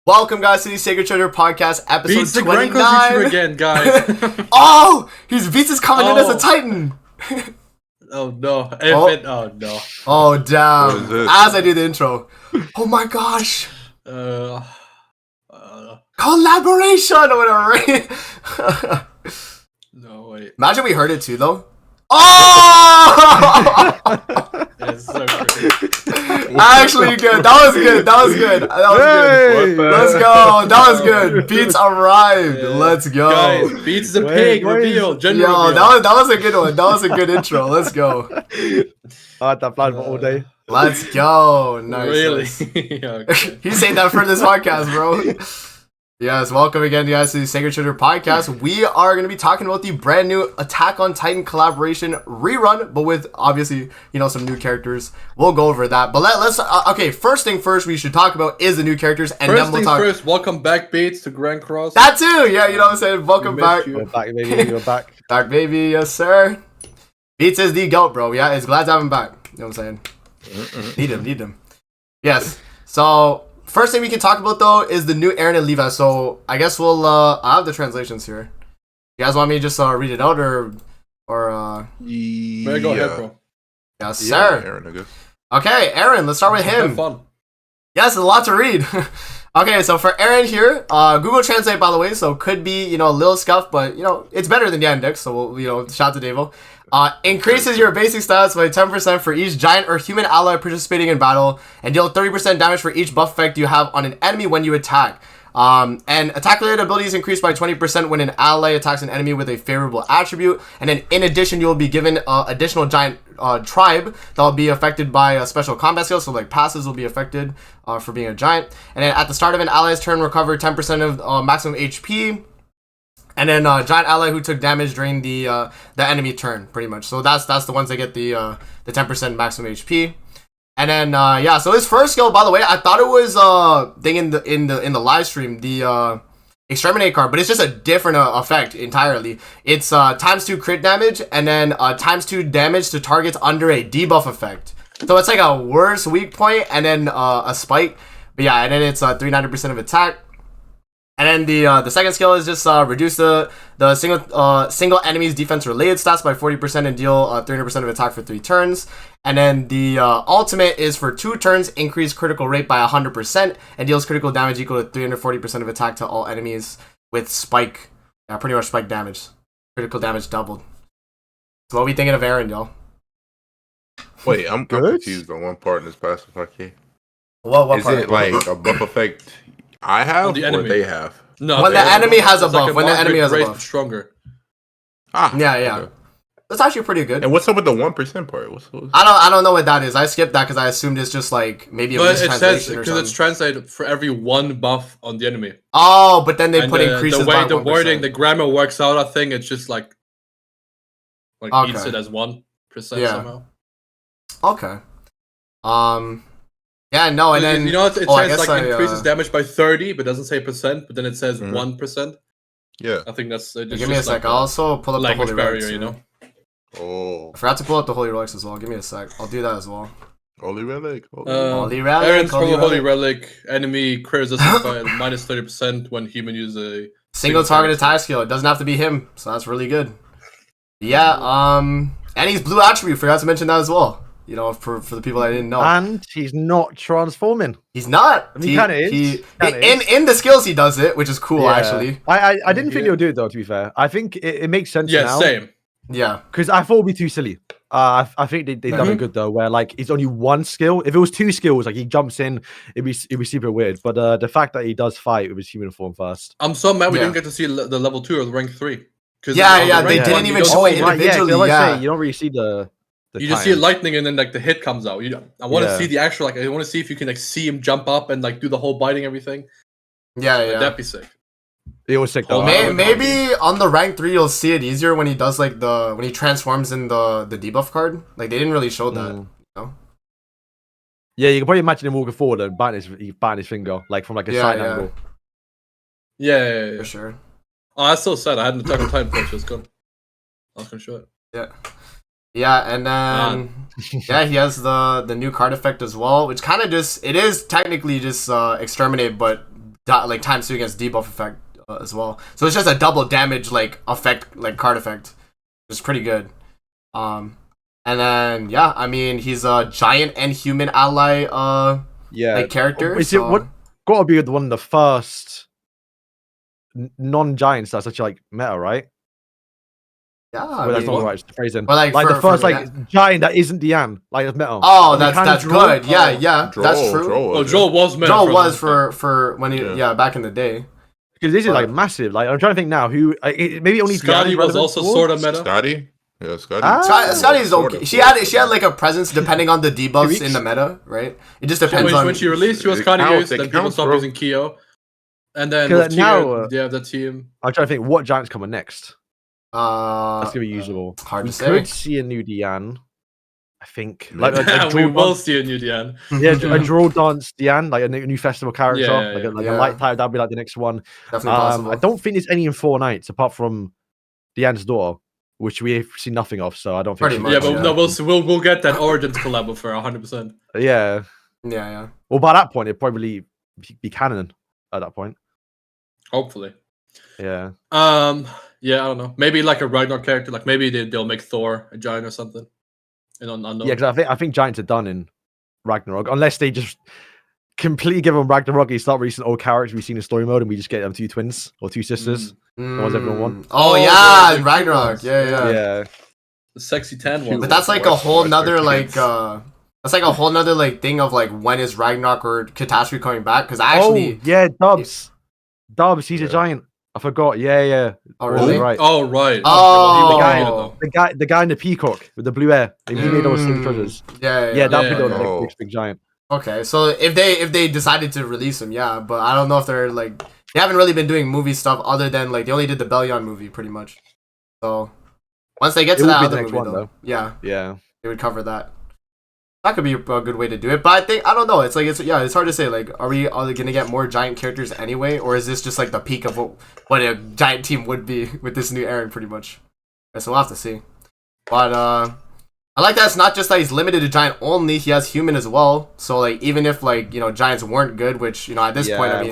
Welcome, guys, to the Sacred Treasure Podcast, episode Beats the Grand 29. Cross YouTuber again, guys. Oh, he's Beats is coming in as a Titan. Oh no! Oh no! Oh damn! What is this? As I do the intro. Oh my gosh! Uh, Collaboration or whatever. Right? no wait. Imagine we heard it too, though. Oh! It's so great. Actually, good. That was good. That was good. That was good. What the Let's heck? go. That was good. Beats arrived. Yeah. Let's go. Guys, Beats is a pig. Reveal. Gender Yo, reveal. that was a good one. That was a good intro. Let's go. I had that plan for all day. Let's go. Nice. Really? Nice. Okay. He saved that for this podcast, bro. Yes, welcome again, guys, to the Sacred Treasure Podcast. We are going to be talking about the brand new Attack on Titan collaboration rerun, but with obviously, some new characters. We'll go over that. But let's okay. First thing first, we should talk about is the new characters, and First then we'll things talk. first. Welcome back, Beats, to Grand Cross. That too, yeah. You know what I'm saying. Welcome We back, missed you. You're back, baby. You're back. back, baby. Yes, sir. Beats is the goat, bro. Yeah, it's glad to have him back. You know what I'm saying. Need him. Yes. So. First thing we can talk about, though, is the new Eren and Levi. So, I guess we'll, I have the translations here. You guys want me to just read it out, or Go ahead, bro. Yes, Yeah, sir. Aaron, I guess. Okay, Eren, let's start with Have him. fun. Yes, a lot to read. Okay, so for Eren here, Google Translate, by the way, so could be, a little scuff, but, it's better than Yandex, so we'll, shout out to Devo. Increases your basic stats by 10% for each giant or human ally participating in battle, and deal 30% damage for each buff effect you have on an enemy when you attack. And attack-related abilities increase by 20% when an ally attacks an enemy with a favorable attribute, and then in addition, you'll be given additional giant tribe that will be affected by a special combat skill, so like passes will be affected for being a giant. And then at the start of an ally's turn, recover 10% of maximum HP. And then giant ally who took damage during the enemy turn, pretty much. So that's the ones that get the 10% maximum HP. And then so his first skill, by the way, I thought it was thing in the live stream, the exterminate card, but it's just a different effect entirely. It's ×2 crit damage, and then ×2 damage to targets under a debuff effect. So it's like a worse weak point, and then a spike. But yeah, and then it's 390% of attack. And then the second skill is just reduce the single enemy's defense related stats by 40% and deal 300% of attack for 3 turns. And then the ultimate is for 2 turns, increase critical rate by 100% and deals critical damage equal to 340% of attack to all enemies with spike. Yeah, pretty much spike damage. Critical damage doubled. So what are we thinking of Eren, y'all? Wait, I'm Good. confused on one part in this passive. Okay. What Is part? it like a buff effect I have the or enemy. they have? No, When the enemy has a it's like buff, when the enemy has a raise buff. stronger. Ah, Yeah. okay. That's actually pretty good. And what's up with the 1% part? What's I don't know what that is. I skipped that because I assumed it's just like maybe a But it says mistranslation or because something. it's translated for every 1 buff on the enemy. Oh, but then they And put increases the way by the 1%. wording, the grammar works out. I think it's just like Okay. eats it as 1% Yeah. somehow. Okay. Yeah, no, and then it I says guess like increases damage by 30, but doesn't say percent. But then it says Mhm. 1%. Yeah. I think that's just give me a sec. like I'll also pull up the language holy barrier, relics. you know. Oh, I forgot to pull up the holy relics as well. Give me a sec. I'll do that as well. Holy relic. Holy Holy relic. Eren's holy from a holy relic. relic. Enemy crit resistance by minus 30% when human uses a Single target attack skill. It doesn't have to be him, so that's really good. Yeah. And he's blue attribute. Forgot to mention that as well. For the people that didn't know. And he's not transforming. He's not. I mean, he kinda is. In the skills he does it, which is cool Yeah. actually. I didn't think Yeah. they would do it though. To be fair, I think it makes sense Yeah, now. same. Yeah. Because I thought it'd be too silly. I think they've done it good though, where like it's only 1 skill. If it was 2 skills, like he jumps in, it'd be super weird. But the fact that he does fight with his human form first. I'm so mad we Yeah. didn't get to see the level 2 or the rank 3. Yeah, they didn't even show it individually. I was Yeah. say, you don't really see the You just see time. lightning and then like the hit comes out. I want to Yeah. see the actual I want to see if you can like see him jump up and like do the whole biting everything. Yeah. Oh, That'd be sick. It was sick though. Well, May- would maybe on the rank 3 you'll see it easier when he does like when he transforms in the debuff card. Like they didn't really show that. Yeah, you can probably imagine him walking forward and biting his finger, like from like a Yeah, side yeah. angle. Yeah. For sure. Oh, that's so sad. I had an Attack on Titan picture. It's gone. I was gonna show it. Yeah, and then yeah, he has the new card effect as well, which kind of it is technically just exterminate, but like times 2 against debuff effect as well. So it's just a double damage like effect, like card effect. It's pretty good. And then yeah, I mean he's a giant and human ally Yeah. like character. Is so- it what? Got to be one of the first non-giants that's actually like meta, right? Yeah, I Well, that's mean, not the right phrasing. Or, like, Like for- the first for like giant that isn't Diane, like that's meta. oh, You that's can't draw? good. Yeah, yeah, that's Joel, true. Oh, was Joel was meant Joel for was this. for when he Yeah. back in the day. Because this is like But- massive. Like I'm trying to think now who maybe only Scotty Diane was relevant also for? sort of meta. Scotty. Yeah, Scotty. Ah. Scotty's Sort okay. of, She sort had of. like a presence depending on the debuffs weeks? in the meta, right? It just depends When, on. when she released, she was It kind of counts, used. it Then people counts, stopped bro. using Kyo. And then 'Cause with now, Tyr, they have the team. I'm trying to think what giant's coming next. That's gonna be Uh, usable. hard We to say. could see a new Diane. I think like a we draw will dance, see a new Diane. yeah, a draw dance Diane, like a new festival character, Yeah, like, yeah, like yeah. a light type. That'd be like the next one. Definitely possible. I don't think there's any in 4 nights apart from Diane's daughter, which we've seen nothing of. So I don't think. Pretty she- much, Yeah, but yeah. no, we'll get that Origins collab for 100%. Yeah. Yeah, yeah. Well, by that point, it'd probably be canon at that point. Hopefully. Yeah. Yeah, I don't know. Maybe like a Ragnar character. Like maybe they'll make Thor a giant or something. And on Yeah, because I think giants are done in Ragnarok unless they just completely give them Ragnarok. You start releasing old characters we've seen in story mode, and we just get them 2 twins or 2 sisters. ones everyone want. Oh, Oh, yeah, the in Ragnarok. ones. Yeah, yeah. Yeah. the sexy tan one. But that's like a Watch- whole watch nother our like kids. that's like a whole nother like thing of like when is Ragnarok or Catastrophe coming back? Because actually, Oh yeah, Dubs. Dubs, he's a Yeah. giant. I forgot. Yeah, yeah. oh really? Right. Oh right. Oh. Okay, well, The guy in the peacock with the blue hair. He made all the same treasures. Yeah, Yeah, that'd Yeah, be the yeah. Oh. next big giant. Okay, so if they decided to release him, yeah, but I don't know if they're like they haven't really been doing movie stuff other than like they only did the Bellion movie pretty much. So once they get It to would that be other the next movie one, though, though. yeah, Yeah. they would cover that. That could be a good way to do it, but I think I don't know. It's like it's hard to say. Like, are we gonna get more giant characters anyway, or is this just like the peak of what a giant team would be with this new Aaron, pretty much? So we'll have to see. But I like that it's not just that he's limited to giant only. He has human as well. So like even if like giants weren't good, which at this point I mean,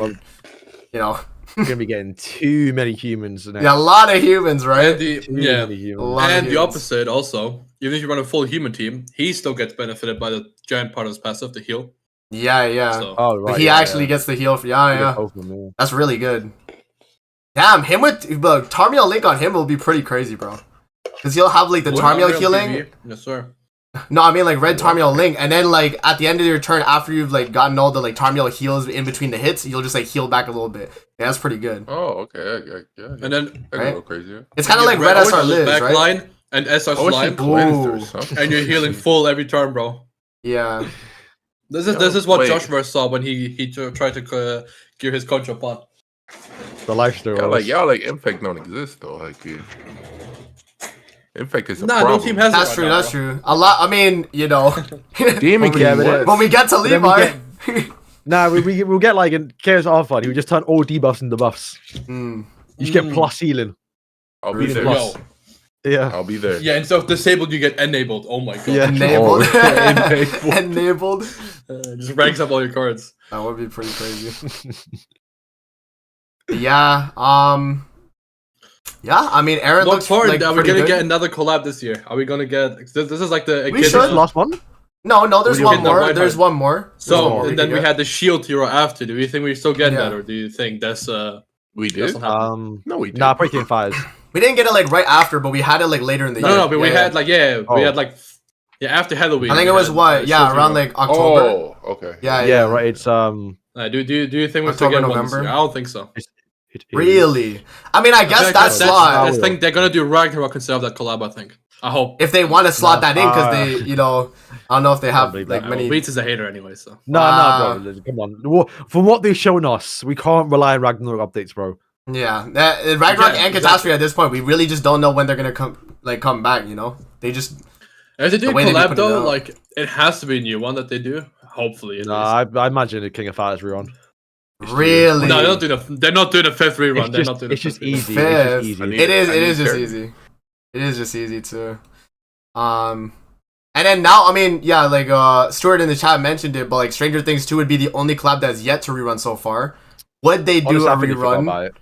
well, we're gonna be getting too many humans now. yeah, a lot of humans, right? And the Too yeah, many A humans. lot of and the humans. opposite also. Even if you run a full human team, he still gets benefited by the giant part of his passive, the heal. Yeah, yeah. So Oh But right. he yeah, actually yeah. gets the heal for You yeah, get yeah. both of them, yeah. That's really good. Damn, him with Tarmiel Link on him will be pretty crazy, bro. Cause he'll have like the Tarmiel healing. PvE? Yes, sir. No, I mean like red Tarmiel Link, and then like at the end of your turn, after you've like gotten all the like Tarmiel heals in between the hits, you'll just like heal back a little bit. Yeah, that's pretty good. Oh, okay. Yeah. And then I Right? can go crazy. Yeah. It's kind of you like get Red Red SR Orange Liz, back right? line and SR I wish he slime, cleansed Ooh. or something. and you're healing full every turn, bro. Yeah. This is what Wait. Joshua saw when he tried to gear his contra bot. The life story. Y'all like Infect don't exist though. Like Infect is a Nah, problem. no team has That's it true. right now, That's bro. true. A lot. I mean, Demon But yeah, King. but what? when we get to then we Levi. Nah, we'll get like in Chaos Alpha. He would just turn all debuffs into buffs. Mm. You just get Mm. plus healing. I'll be Really there. plus. Yo, Yeah. I'll be there. yeah, instead of disabled, you get enabled. Oh my god. Yeah. Enabled. Oh, Enabled. Just ranks up all your cards. That would be pretty crazy. Yeah. Yeah. I mean, Aaron What looks part like are we pretty gonna good. get another collab this year? Are we gonna get this is like the We Is this should. the last one? No, there's you one hit the more. right There's hand? one more. There's one So more and then can we get. had the shield hero after. Do you think we still get Yeah. that, or do you think that's We that's did. not happening? No, we did. Nah, probably King Fires. We didn't get it like right after, but we had it like later in the year. No, but we Yeah, had like we Oh. had like after Halloween. I think we it was had, what? Yeah, Shield around Hero. like October. Oh, okay. Yeah, Yeah, right. It's Do you think we still October, get one this November? year? I don't think so. it is- Really? I mean, I guess feel like that slot. I think they're gonna do Ragnarok instead of that collab. I think. I hope. If they want to slot Nah, that in, because they, I don't know if they have believe like that. many. Beats is a hater anyway, so. No, Wow. no, bro. Come on. From what they've shown us, we can't rely on Ragnarok updates, bro. Yeah, Ragnarok Yeah, and Catastrophe at this point, we really just don't know when they're gonna come back. They just If they do The way they collab put it though, out. like it has to be a new one that they do. Hopefully, at Nah, I imagine the King of Fighters rerun. really. least. No, they're not doing a fifth rerun. They're not doing a It's just fifth rerun. easy. Fifth. It's just I easy. need- It is. I It need is just character. easy. It is just easy to. And then now, I mean, yeah, like Stuart in the chat mentioned it, but like Stranger Things 2 would be the only collab that's yet to rerun so far. would they do Honestly, a I think they forgot rerun? about it.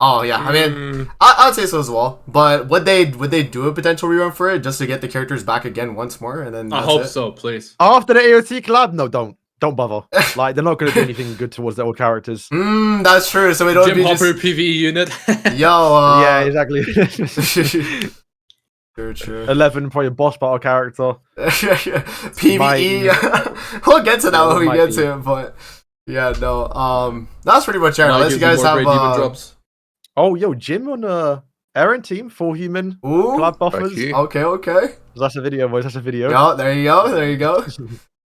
Oh yeah, I mean, I'd say so as well. But would they do a potential rerun for it just to get the characters back again once more and then I that's hope it? so, please. After the AOT collab, no, don't bother. Like they're not going to do anything good towards the old characters. That's true. So it would Jim be Hopper just PvE unit. yo. Yeah, exactly. True. 11 probably a boss battle character. PVE. We'll get to that when we Might get be. to it, but yeah, no. That's pretty much it. Now it Unless you gives guys more have great demon drops. Oh, yo, Jim on Aaron team, 4 human Ooh. collab buffers. Aquí. Okay. That's a video, boys. That's a video. Yeah, there you go.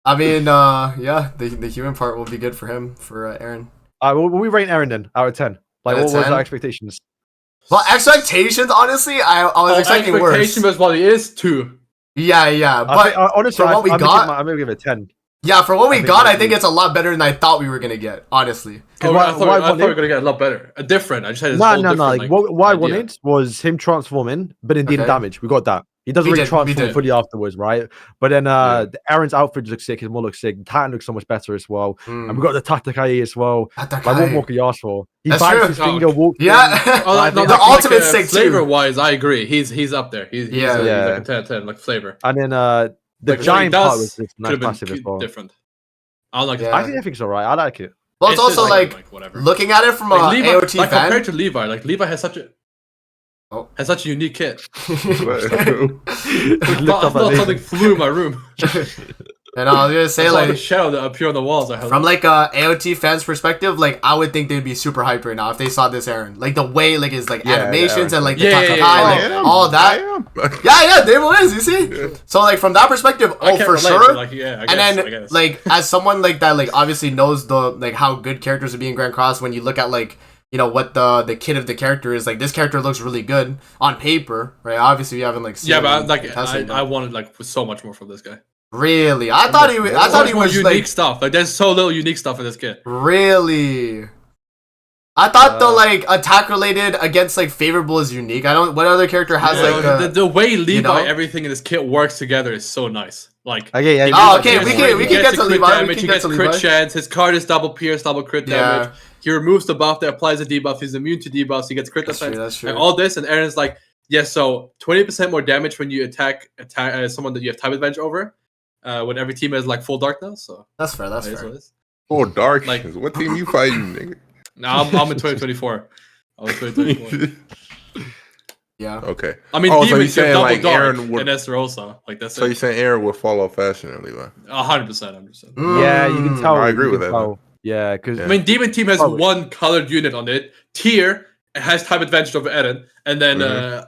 I mean, yeah, the human part will be good for him, for Aaron. Will we rate Aaron then out of 10? Like, Out of what was 10? our expectations? Well, expectations, honestly, I was expecting expectation worse. was what it is 2. Yeah, I but think, honestly, from what we I'm got- I'm gonna give it a 10. yeah, for what we think got, I that's think good. it's a lot better than I thought we were gonna get. Honestly, Oh, why- I thought, why I thought we one were gonna get a lot better. A different. I just had this No. whole different, Like, what I idea. wanted was him transforming, but in dealing Okay. damage. We got that. He doesn't We really did, we transform did. fully afterwards, right? But then Yeah. Aaron's outfit looks sick. His more looks sick. Titan looks so much better as well. And we got the Tatakai as well. Like, what more could you ask for? He That's bites true. his Oh, finger, walks in. yeah. Oh, no, the ultimate sick too. Flavor wise, I agree. He's up there. He's Yeah. he's Yeah. like a 10/10, like flavor. And then the Like, what he giant part does was just Could have massive been as well. different. I like Yeah. I think it's alright. I like it. Well, it's also like whatever. looking at it from Like a Levi, AOT like fan. compared to Levi, like Levi has such a Oh. has such a unique kit. Lift I up thought at something flew in my room. And I was gonna say I saw the like shadow that appeared on the walls. I from like a AOT fans perspective, like I would think they'd be super hyped right now if they saw this Aaron. Like the way like his like Yeah, animations yeah, and like the yeah, Tatakai, yeah, like yeah. all that. Yeah, Dable is, you see? So like from that perspective, I oh can't for relate, sure. but, like, yeah, I And guess. then like as someone like that like obviously knows the like how good characters would be in Grand Cross when you look at like you know what the kit of the character is, like this character looks really good on paper, right? Obviously we haven't like seen yeah, him but in like testing, I but- wanted like so much more from this guy. really I thought he More was unique like stuff. Like there's so little unique stuff in this kit. really. I thought the like attack related against like favorable is unique. I don't. What other character has Yeah, like the way Levi know? everything in this kit works together is so nice. Like Okay, yeah. Oh, Like, okay, he we gets- can- we he can gets get to a crit Levi, we damage, can he get gets to crit Levi. chance. His card is double pierce, double crit Yeah. damage. He removes the buff that applies a debuff. He's immune to debuffs. He gets crit That's defense. true, that's true. And all this, and Aaron's like, yeah, so 20% more damage when you attack someone that you have time advantage over. When every team has like full dark now, so That's fair. That's that is fair. what it is. Oh, dark. Like- What team you fighting, nigga? Now I'm in 2024. I was 2024. Yeah. Okay. I mean, Oh, so demons you're get saying, double like, dark Aaron would- and Esterosa. Like that's So you're it. saying Aaron would fall off faster than Levi? 100%. Yeah, you can tell. I agree you with can that, tell. Yeah, because Yeah. I mean, Demon Team has Probably. one colored unit on it. Tier has time advantage over Eren, and then Mhm.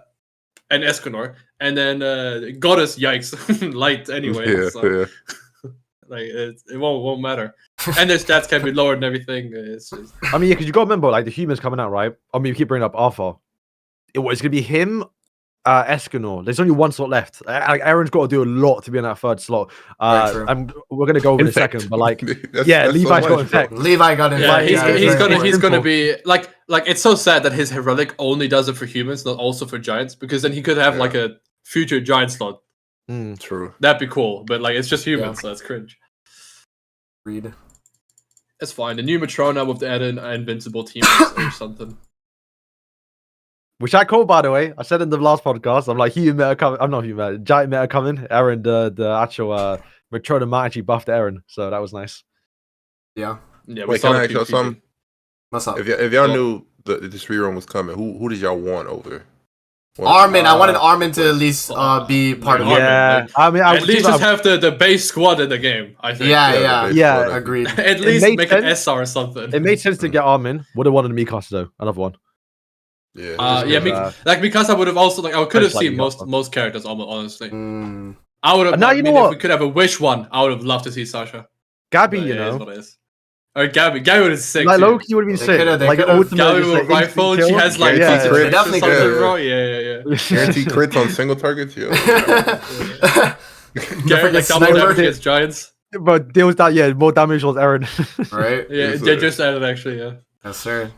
and Escanor, and then Goddess. Yikes, light anyway. Yeah, so, yeah. like it won't matter. And their stats can be lowered and everything. It's just, I mean, yeah, because you got to remember, like the humans coming out, right? I mean, we keep bringing up Arthur. It's gonna be him, Escanor. There's only one slot left. Like Aaron's got to do a lot to be in that third slot. Very true. We're gonna go over in a Infect. second, but like, That's- yeah, that's so Levi's got much, infect. bro. Levi got it. yeah, right, he's, yeah, he's very gonna true. he's gonna Simple. be like it's so sad that his heroic only does it for humans, not also for giants, because then he could have Yeah. like a future giant slot. Mm. True. That'd be cool, but like it's just humans, Yeah. so that's cringe. Read. It's fine. The new Matrona with the added invincible team or something. Which I called, by the way. I said in the last podcast, I'm like, human meta coming. I'm not human meta, giant meta coming. Aaron, the actual Matrona might actually buffed Aaron, so that was nice. Yeah. Yeah, we Wait, saw can the I ask y'all PvP. something? What's up? If y'all Well- knew this rerun was coming, who did y'all want over? Armin, I wanted Armin to at least be part of Armin, it. Yeah, like, I mean, I At least just have the base squad in the game. I think. Yeah, Yeah, yeah. the Yeah, base squad. Agreed. At least made make an sense. SR or something. It made sense to get Armin. Would have wanted Mikasa though. Another one. Yeah. Yeah, because I would have also like I could have Just like seen Mikasa. most characters honestly. Mm. I would have. Now I you mean, know if what? we could have a wish one, I would have loved to see Sasha. Gabby, But you it is know, what it is. Or Gabby would have sick. like too. Loki would have been They sick. coulda- they Like coulda- ultimate, Gabby just, with like, a rifle, instant she kill. has like Yeah, TC yeah. crits or Definitely something, could. bro. Yeah. Guaranteed crits on single targets, yo. Gary, like double sniper. damage against giants. But deals that, yeah, more damage was Aaron. Right? Yeah, Yes, they sir. just added actually. Yeah. Yes, sir.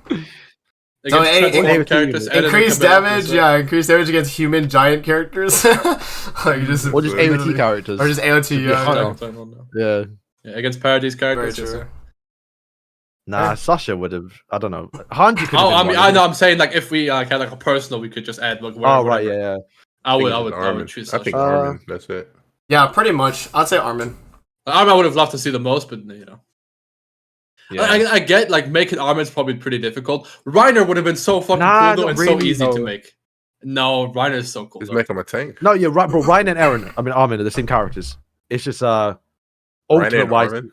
Against transformed in- characters, added Increased the command, damage, so- yeah. Increased damage against human giant characters. Like just or just AOT characters. Or just AOT, Yeah, yeah. I yeah. know. No. Yeah. Yeah, against Paradise Very characters. Yes, true. sir. Nah, Sasha would have. I don't know. Hanji could. Oh, I mean, I know. I'm saying like if we had like a personal, we could just add like. Oh Whatever. right, yeah. I would Armin. choose I think Sasha. Armin. That's it. Yeah, pretty much. I'd say Armin. Armin, I would have loved to see the most, but you know. Yeah. I get like making Armin's probably pretty difficult. Reiner would have been so fucking Nah, cool though not and really, so easy to though. make. No, Reiner is so cool. Just though. make him a tank. No, you're right, bro. Ryan and Aaron. I mean, Armin are the same characters. It's just Ryan ultimate and wise. Armin.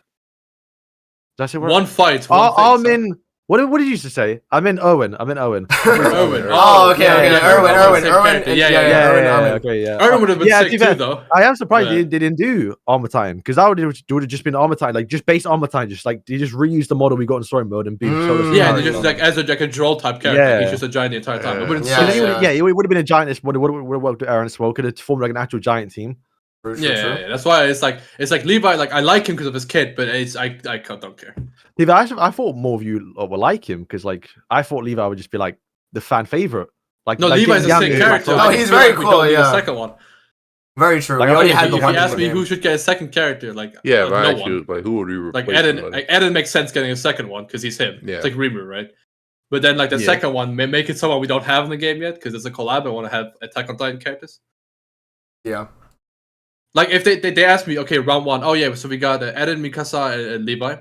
That's it. Word? One fight. One thing, so- Armin. What did you used to say? I meant Owen. Irwin. Oh, okay, okay. yeah, Irwin. same character. Yeah, Irwin, Armin. Okay, yeah. Irwin would have been Yeah, sick to be too, fair, though. I am surprised Yeah. they didn't do Armatine because that would have just been Armatine, like just base Armatine, just like they just reused the model we got in story mode and boom. showed us the Yeah, and character. they're just like as a droll type character. Yeah. He's just a giant the entire time. It wouldn't Yeah, so So yeah. it would have been a giant. This would have worked with Aaron as well. Could have formed like an actual giant team. True, true, Yeah, true. yeah, that's why it's like Levi. Like I like him because of his kit, but I don't care. Levi, I thought more of you would like him because like I thought Levi would just be like the fan favorite. Like No, like Levi's a Yami sick is character. No, I he's just feel very like we cool, don't need yeah. a second one. Very true. Like, we already if had If the you one. ask for me the who game. should get a second character, like Yeah, if I no ask one. you, like, who would you Like replace him Eden, with? like Eden makes sense getting a second one because he's him. Yeah. It's like Rimuru, right? But then like the Yeah. second one, make it someone we don't have in the game yet because it's a collab. I want to have Attack on Titan characters. Yeah. Like if they ask me, okay, round one, oh yeah, so we got Eren, Mikasa, and Levi,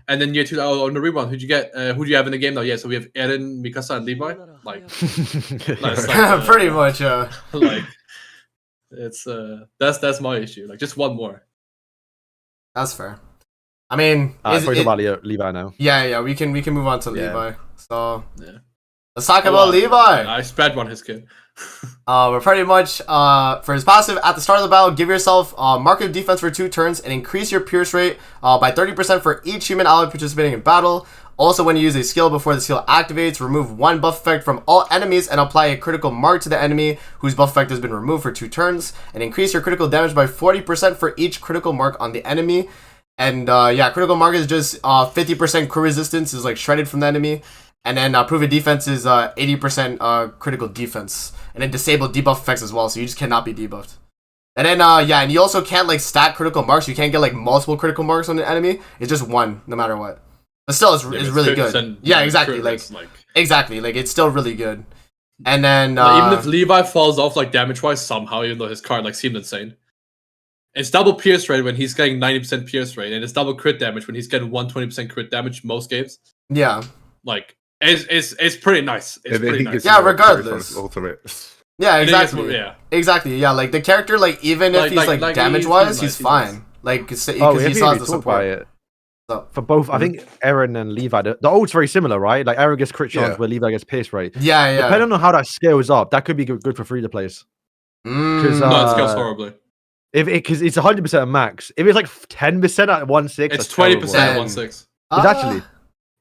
and then year two, on the rebound, who'd you get? Who do you have in the game now? Yeah, so we have Eren, Mikasa, and Levi. Like, that's like, Pretty much. like it's that's my issue. Like just one more. That's fair. I mean, talking about Levi now. yeah. We can move on to Yeah. Levi. So Yeah. let's talk Oh, about wow. Levi. I spread one his kid. We're pretty much for his passive at the start of the battle, give yourself mark of defense for 2 turns and increase your pierce rate by 30% for each human ally participating in battle. Also, when you use a skill before the skill activates, remove 1 buff effect from all enemies and apply a critical mark to the enemy whose buff effect has been removed for 2 turns, and increase your critical damage by 40% for each critical mark on the enemy. And yeah, critical mark is just 50% crit resistance is like shredded from the enemy. And then proven defense is 80% critical defense. And then disable debuff effects as well, so you just cannot be debuffed. And then yeah, and you also can't like stack critical marks. You can't get like multiple critical marks on the enemy. It's just 1 no matter what. But still, it's really good. Yeah, exactly. Like exactly, like it's still really good. And then even if Levi falls off like damage wise somehow, even though his card like seemed insane. It's double pierce rate when he's getting 90% pierce rate, and it's double crit damage when he's getting 120% crit damage most games. yeah, Like it's pretty nice. It's And then pretty he nice. gets Yeah, more carries on regardless. his ultimate. yeah, And then it's exactly. more- yeah. Exactly, yeah. Like the character, like even if he's like damage wise, he's fine. Like because he Oh, still has we the talked about support. it. So- For both, I think Aaron and Levi, the ult's very similar, right? Like Aaron gets crit chance, Yeah. where Levi gets pierce rate. Yeah, yeah. Depending on how that scales up, that could be good for free to plays. Mm. No, it scales horribly. If because it's 100% max. If it's like 10% at 1.6, It's that's 20% terrible. at 1.6. It's actually.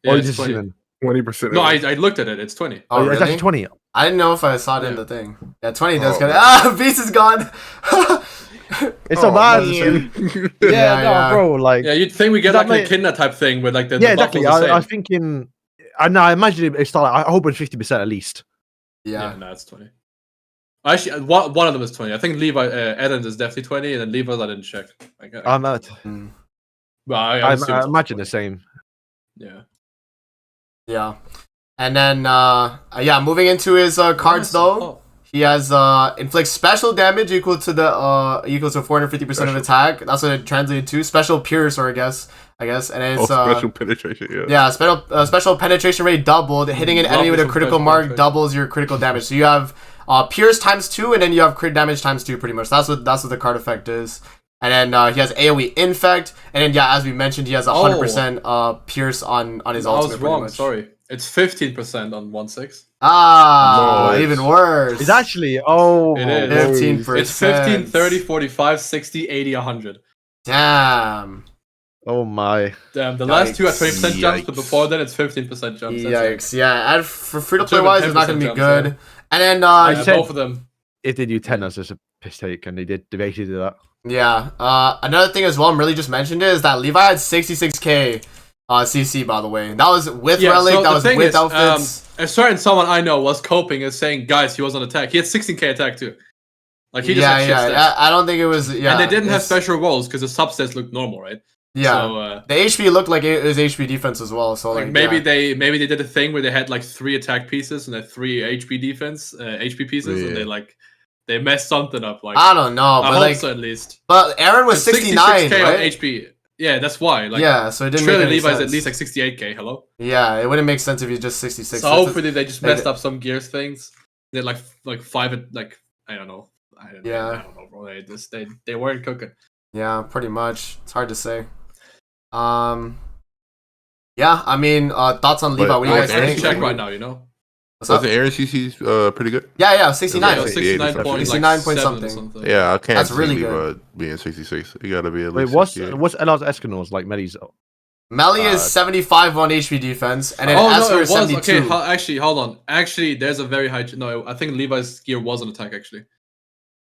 Yeah, Or you it's just 20. assuming. 20%. No, I looked at it. It's 20. Oh, It's really? actually 20. I didn't know if I saw it in Yeah. the thing. Yeah, 20 does Oh, go. man. Ah, Beast is gone. It's Oh, a bad. man. Yeah, Yeah, no, yeah. bro. Like, Yeah, you'd think we get That like a may- Kidna type thing with like the yeah, the buff exactly. was the I was same. thinking. I imagine it start. I hope it's 50% at least. Yeah, Yeah. no, it's 20. Actually, one of them is 20. I think Levi, Eden is definitely 20, and then Levi's I didn't check. I'm at. Mm. But I assume it's imagine 20. the same. Yeah. Yeah. And then yeah, moving into his cards though. Oh. He has inflicts special damage equal to the equals to 450% of Special. attack. That's what it translated to. Special pierce, or I guess. And it's special penetration, yeah. yeah, special penetration rate doubled. Hitting an Love enemy with a some critical special mark penetration. doubles your critical damage. So you have pierce times 2, and then you have crit damage times 2. Pretty much. That's what the card effect is. And then he has AOE infect, and then yeah, as we mentioned, he has 100% pierce on his I ultimate. was pretty wrong. much. Sorry. It's 15% on 1.6. Ah, No, even worse. It's actually. Oh, It is. 15%. It's 15, 30, 45, 60, 80, 100. Damn. Oh my. Damn, the last two are 20% jumps, but Yikes. before then it's 15% jumps. Yikes. Yeah, and for free to play It's wise, even it's not gonna be 10% good. jumps, And then Yeah, said- both of them. If they do 10, that's just a piss take, and they basically did that. yeah, another thing as well, I'm really just mentioned it, is that Levi had 66k CC, by the way. That was with Yeah, relic. so That the was thing with is, outfits. a certain someone I know was coping as saying, guys, he was on attack. He had 16k attack too. Like he just Yeah, had shit stats. yeah. I don't think it was. Yeah, and they didn't have it's- special rolls because the substats looked normal, right? Yeah. So, The HP looked like it was HP defense as well. So like like maybe yeah. they did a thing where they had like 3 attack pieces and then 3 HP defense HP pieces, and they messed something up. Like I don't know, I but hope like so at least. but Aaron was 69, 66K right? on HP. Yeah, that's why. Like Yeah, so it didn't surely make any Levi's sense. at least like 68K. Hello. Yeah, it wouldn't make sense if he's just 66. So hopefully they just they messed did- up some gears things. They like 5 like I don't know. I don't know, bro. They weren't cooking. Yeah, pretty much. It's hard to say. Yeah, I mean, thoughts on Levi? But What do you I guys Aaron think? check right now. You know. What's up? Wasn't Aaron CC's pretty good? Yeah, 69. Yeah, 69 point, 69 point 7 or something. Yeah, I can't That's see really Levi good. being 66. He got to be at Wait, least what's 68. LR's Escanors like? Medi's. Melly is 75 on HP defense, and then Oh no, Esker it is was 72. okay. Actually, hold on. Actually, there's a very high. No, I think Levi's gear was on attack actually.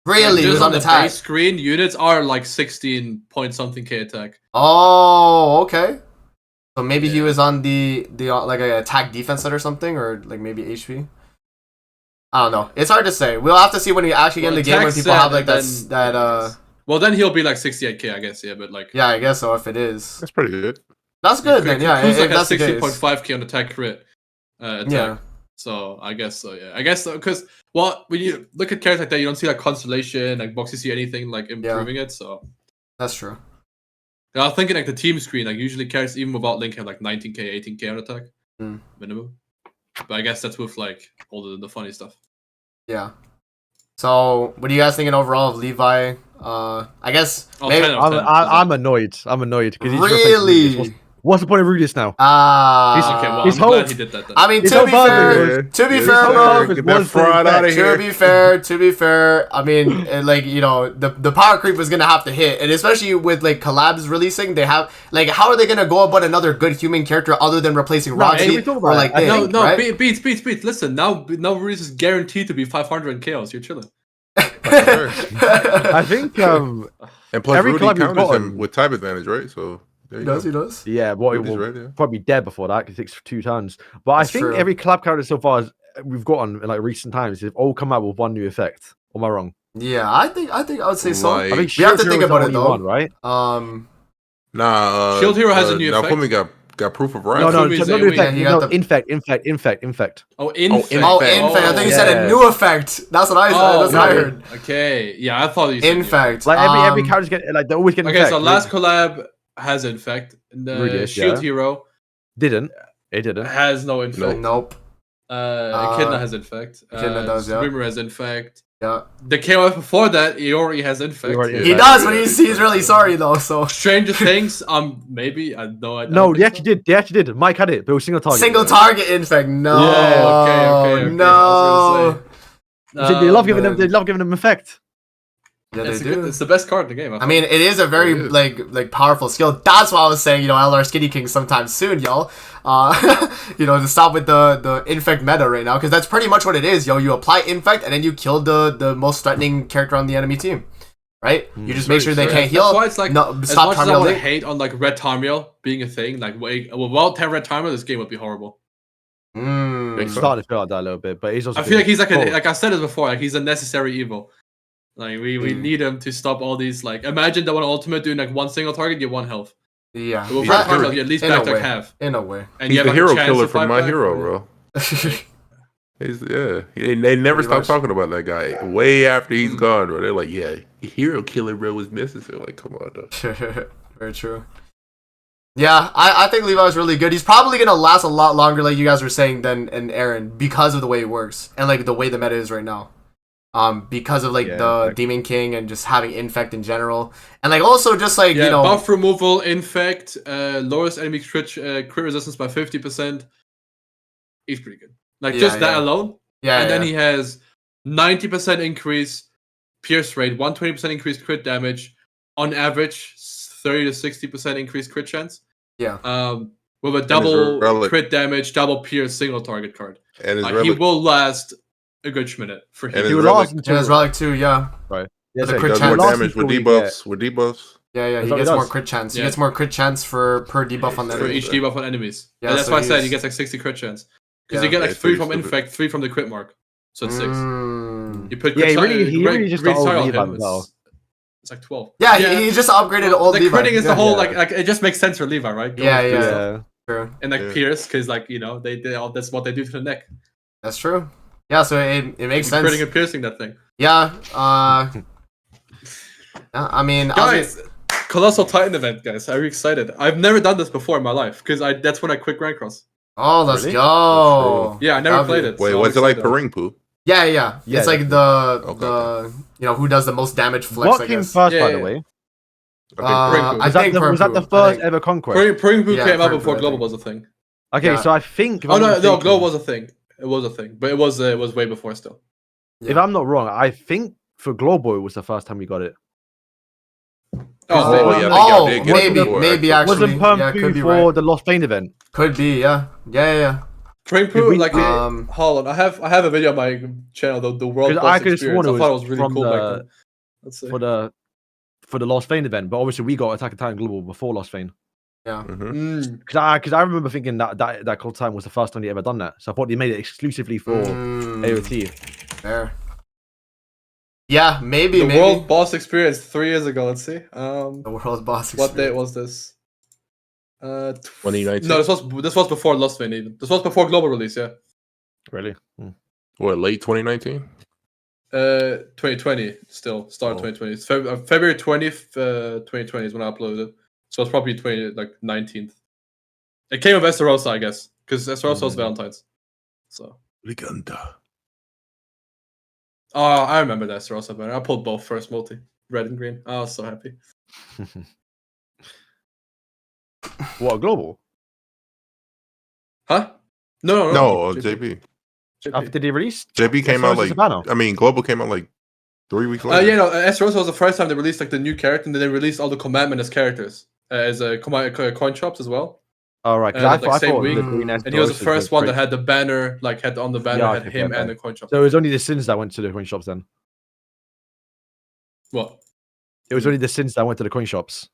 Really? He Just was on the attack. base screen, units are like 16 point something K attack. Oh, okay. So maybe he Yeah. was on the like a attack defense set or something, or like maybe HP. I don't know. It's hard to say. We'll have to see when we actually get in the game when attack people set, have like and that. Well, then he'll be like 68K, I guess. Yeah, but like. Yeah, I guess so. If it is, That's pretty good. that's good then. Yeah, Kuzak if has that's the case. 60.5K on attack crit. Attack. Yeah. So I guess so. Yeah, I guess so. Because when you look at characters like that, you don't see like Constellation, like Boxy see anything like improving it. So That's true. I was thinking like the team screen, like usually characters even without Link have like 19K, 18K on attack minimum. But I guess that's with like all the funny stuff. Yeah. So, what are you guys thinking overall of Levi? I guess Oh, maybe. 10 out of 10. I'm annoyed. I'm annoyed because Really? What's the point of Rudis now? Okay, well, His I'm whole- glad he did that. Then. I mean, His to whole be father fair, was- to be Yeah, fair, he's bro, like, get that was the fraud out of best. here. to be fair, I mean, like, you know, the power creep was gonna have to hit, and especially with like collabs releasing, they have like, how are they gonna go about another good human character other than replacing No, Roxy we talk or about like it. Ding, No, right? beats. Listen, now Release is guaranteed to be 500 in chaos. You're chilling. I think And plus, Every Rudy club you've counters him gotten- with type advantage, right? So there He you does, go. he does. yeah, what it Rudy's will right, yeah. probably be dead before that because it takes 2 turns. But That's I think true. every club character so far we've gotten in like recent times have all come out with one new effect. Or am I wrong? Yeah, I think I would say so. Like- I think We have to Shield think Hero about is it the only though. one, right? Nah, Shield Hero has a new effect? Naofumi got proof of right. No, Fumi is not a new weak. effect. Yeah, he No, got the- infect. Oh, infect. Infect. Oh, infect. I think you said a Yeah. new effect. That's what I that's what I heard. Okay. Yeah, I thought you said Infect. Like every character's get like they always get Okay, infect. so last collab has infect. And the Rudius, Shield yeah. Hero didn't. It didn't. has no infect. Nope. Echidna has infect. Echidna does, yeah. Swimmer has infect. Yeah. The KOF before that, Iori has infect. Iori is He Yeah. does, but he's really sorry though. So Stranger Things, maybe I know. I No, don't they think actually did. They actually did. Mike had it, but it was single target. single target infect. No. Yeah, okay. No. I was gonna say. They love giving man. them. They love giving them effect. Yeah, they It's, do. it's the best card in the game. I mean, it is a very It is. like powerful skill. That's why I was saying, you know, LR Skinny King sometime soon, y'all. You know, to stop with the infect meta right now, because that's pretty much what it is, yo. You apply infect and then you kill the most threatening character on the enemy team, right? You just make sure they can't heal. That's why it's like no, as stop much as I Tarmiel want to late. hate on like Red Tarmiel being a thing, like without Red Tarmiel, this game would be horrible. It's starting to feel like that a little bit, but he's also. I feel like he's like Oh. like I said this before, like he's a necessary evil. Like we need him to stop all these. Like imagine that one ultimate doing like one single target, you have 1 health. Yeah, But with He's Red a hero. Tarmiel, you at least In a back like way. half, in a way. and He's you have the like, hero a chance killer to from fight My back. Hero, bro. They never Pretty stop much. talking about that guy. Way after he's gone, bro. They're like, yeah, hero killer, bro, was missing. So like, come on, though. Very true. Yeah, I think Levi's really good. He's probably gonna last a lot longer, like you guys were saying, than Aaron, because of the way it works and like the way the meta is right now. Because of like Yeah, the like- Demon King and just having infect in general, and like also just like Yeah, you know, buff removal, infect, lowers enemy crit resistance by 50%. He's pretty good. Like Yeah, just that yeah. alone. yeah, And then yeah. he has 90% increase pierce rate, 120% increased crit damage, on average 30 to 60% increased crit chance. Yeah. With a double relic. crit damage, double pierce single target card. And his He relic, will last a good minute for And him. his He would relic. last Yeah, until his relic too. Yeah, Yeah, the so crit does chance. more Last damage with until we debuffs. With debuffs. yeah. That's He what he gets more does. crit chance. He Yeah. gets more crit chance per debuff on the For enemy. each debuff on enemies. Yeah, Yeah, that's so why I said he he's- gets like 60 crit chance. Because Yeah. you get like Yeah, 3 pretty from stupid. infect, 3 from the crit mark. So it's 6. Mm. You put Yeah, he crit really- he red- really just green got star on overlead him, by himself. it's- It's like 12. Yeah, he just upgraded old the Levi. critting is yeah. the whole Yeah. like it just makes sense for Levi, right? Go Yeah, with yeah. good stuff. True. And like Yeah. Pierce, because like they all that's what they do to the neck. That's true. Yeah, so it makes sense. Critting and piercing that thing. Yeah. I mean, Guys, Colossal Titan event, guys. Are you excited? I've never done this before in my life because that's when I quit Grand Cross. oh, let's Really? go. Yeah, I never Love played it. it. Wait, so was I'm it like excited. Paring Poo? Yeah, yeah. Yeah, It's like the who does the most damage flex, What I came guess. first, Yeah, by the yeah. way? Paring Poo. I think Was that the Paring Poo, I first think. ever conquest? Paring Poo Yeah, came out Paring before Poo, I Global think. was a thing. Okay, Yeah. so I think. if Oh I'm not no, mistaken- Global was a thing. It was a thing, but it was way before still. If I'm not wrong, I think for Global it was the first time we got it. Oh, Oh, maybe. yeah, I think y'all did get it maybe, before, maybe actually. actually. Wasn't Perm Yeah, Poo could be for right. the Lost Pain event? Could be, yeah. Yeah. Paring Did Poo, we- like Um, hold on, I have a video on my channel, the world 'Cause boss I could've experience. sworn I it thought it was was really from cool back the- then. Let's see. For the Lost Fane event, but obviously we got Attack on Titan Global before Lost Fane. Yeah. Mhm. Because I remember thinking that Cold Time was the first time they ever done that. So I thought they made it exclusively for Mm, AOT. fair. Yeah, maybe. The world boss experience 3 years ago. Let's see. The world boss. What date experience. was this? 2019. No, this was before Lost Vein even. This was before global release. Yeah. Really? What, late 2019? 2020 still start of Oh. 2020. It's February 20th, 2020 is when I uploaded it. So it's probably 19th. It came with Esterosa, I guess, because Esterosa was Valentine's. So. Liganda. Oh, I remember that Esterosa banner. I pulled both first multi, red and green. I was so happy. What, Global? Huh? No. No, JP. After they released? JP came out Esterosa's like, a banner. I mean, Global came out like 3 weeks later. Yeah, no. Esterosa was the first time they released like the new character, and then they released all the commandment as characters as a coin shops as well. Oh, right. 'cause like I same thought week. the green And he was the Esterosa first one that great. had the banner, like had on the banner Yeah, had okay, him okay. and the coin shop. So it was only the Sins that went to the coin shops then. What? It was only the Sins that went to the coin shops.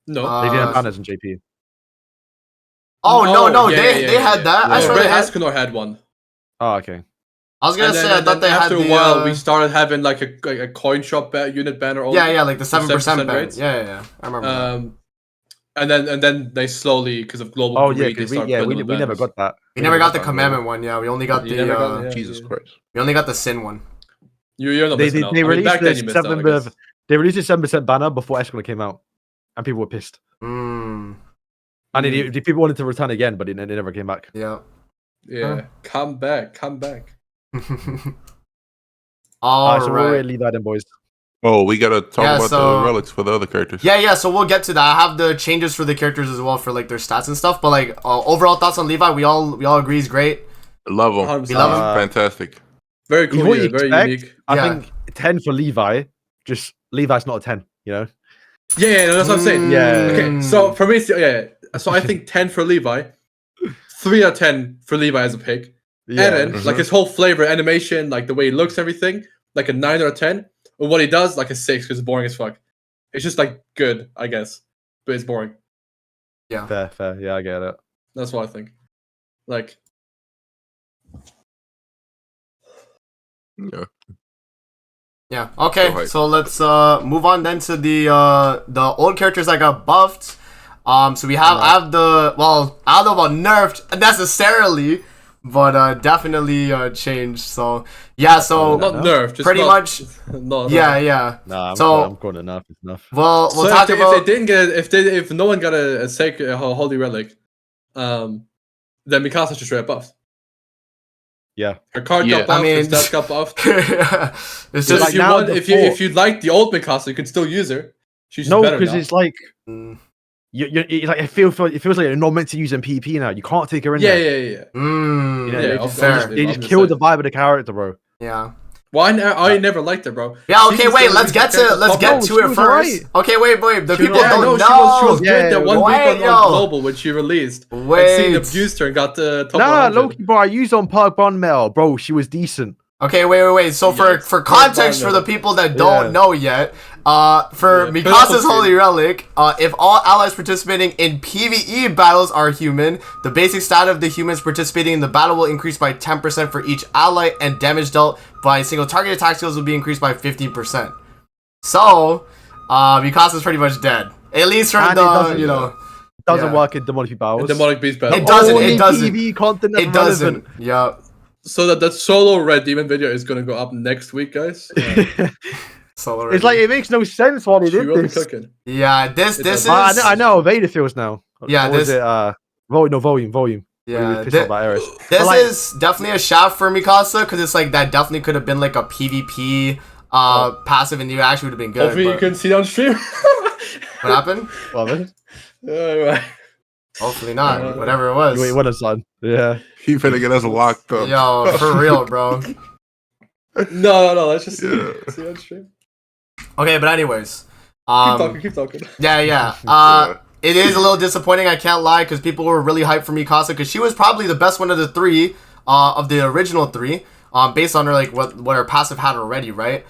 No. They didn't have Uh, banners in JP. Oh no, yeah, they yeah, had yeah. that. I Yeah. swear Red they had. Escanor had one. Oh, okay. I was gonna And say then, I and thought then they had after the. a while, we started having like a coin shop unit banner. Only. Yeah, like the 7% ban. rates. Yeah. I remember. That. And then they slowly, because of global Oh, greed, yeah, they because started we putting on the never banners. got that. We never got the that. commandment one. Yeah, we only got You the. never got it, yeah. Jesus Christ. We only got the sin one. You're not They missing out. I mean, released back then this you missed out, I 7 guess. They released a 7% banner before Escanor came out, and people were pissed. Mm, And the people wanted to return again, but they never came back. yeah. Yeah, come back. All So right. we'll leave that in, boys. Oh, we gotta talk Yeah, about so- the relics for the other characters. Yeah. So we'll get to that. I have the changes for the characters as well for like their stats and stuff. But like overall thoughts on Levi, we all agree he's great. Love them. 100%. We love him. Fantastic. Very He's cool, what yeah, you very expect. unique. I Yeah. think 10 for Levi. Just Levi's not a 10, you know? Yeah, no, that's what I'm saying. Yeah. Okay, so for me, so I think 10 for Levi, 3 out of 10 for Levi as a pick. Eren, Mhm. like his whole flavor, animation, like the way he looks, everything, like a 9 or a 10. But what he does, like a 6, because it's boring as fuck. It's just like good, I guess, but it's boring. Fair. Yeah, I get it. That's what I think. Like, Yeah. Yeah. Okay. Go ahead. So let's move on then to the old characters that got buffed. So we have I have the I don't know about nerfed necessarily, but definitely changed. So yeah. So not nerf, just pretty not, much. No, Yeah. Nah, So- I'm going enough. It's enough. Well, So we'll talk if about. they didn't get, if no one got a sacred a holy relic, then Mikasa should straight up buffed. Yeah. Her card Yeah. got buffed, I mean- her stats got buffed. It's So just like now the if four- you like the old Mikasa, you can still use her. She's No, better because now. it's like Mm, it's like it feels like you're not meant to use in PvP now. You can't take her in Yeah. there. Yeah. mm, Yeah, Yeah, they ob- just, fair. obviously. they just killed the vibe of the character, bro. Yeah. Well, I never liked her, bro. Yeah. She Okay. was Wait. the let's get to character- let's Oh, get no, to she it was first. alright. Okay. Wait. The She people was- Yeah, don't no, know. she was good Yeah, that one week wait, on yo. Global when she released. And Wait. Scene abused her and got the top Nah, 100. Loki, bro. I used on Park Bond Metal, bro. She was decent. Okay, wait. So Yes, for Park context for Bond the people that don't Yeah. know yet, for Yeah, Mikasa's Pistol Holy Skin. Relic, if all allies participating in PvE battles are human, the basic stat of the humans participating in the battle will increase by 10% for each ally, and damage dealt by single target attack skills will be increased by 15%. So, Mikasa's pretty much dead. At least for And it the, doesn't- you know, Doesn't Yeah. work in demonic And battles. demonic beast battle. It doesn't, Only it doesn't. PvE content that's It doesn't. relevant. Yup. So that solo red demon video is gonna go up next week, guys. So It's like it makes no sense why they she did will be this. cooking. yeah, this It is. doesn't- I know how Vader feels now. Yeah, Or was this- it volume. Yeah, Pissed off about Eris. this But, like- is definitely a shaft for Mikasa because it's like that definitely could have been like a PvP passive and you actually would have been good. Hopefully you but- can see it on stream. What happened? Well, then, Alright. Hopefully not. Whatever it was. wait, what a son. Yeah. He finna get us locked up. Yo, for real, bro. No. Let's just see, Yeah. see it on stream. Okay, but anyways, Keep talking. yeah. It is a little disappointing. I can't lie, because people were really hyped for Mikasa, because she was probably the best one of the three, of the original three, based on her like what her passive had already, right?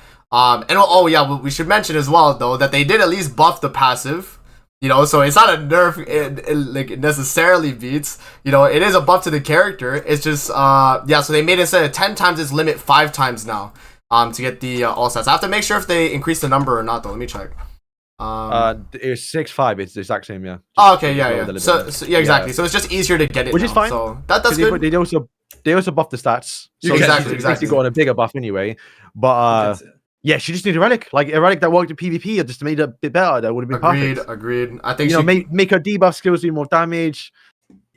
We should mention as well though that they did at least buff the passive. You know, so it's not a nerf it necessarily beats. You know, it is a buff to the character. It's just so they made it instead of 10 times its limit 5 times now. To get the all stats. I have to make sure if they increase the number or not though. Let me check. It's 6-5. It's the exact same, yeah. Oh, okay, lower yeah. the So, limit. so yeah, exactly. So it's just easier to get it, Which is now. fine. So that's They- good. They also buff the stats. You So can- exactly, she's exactly. got a bigger buff anyway. But yeah, she just needs a relic. Like a relic that worked in PvP just made it a bit better. That would have been perfect. Agreed. I think You know, make her debuff skills do more damage.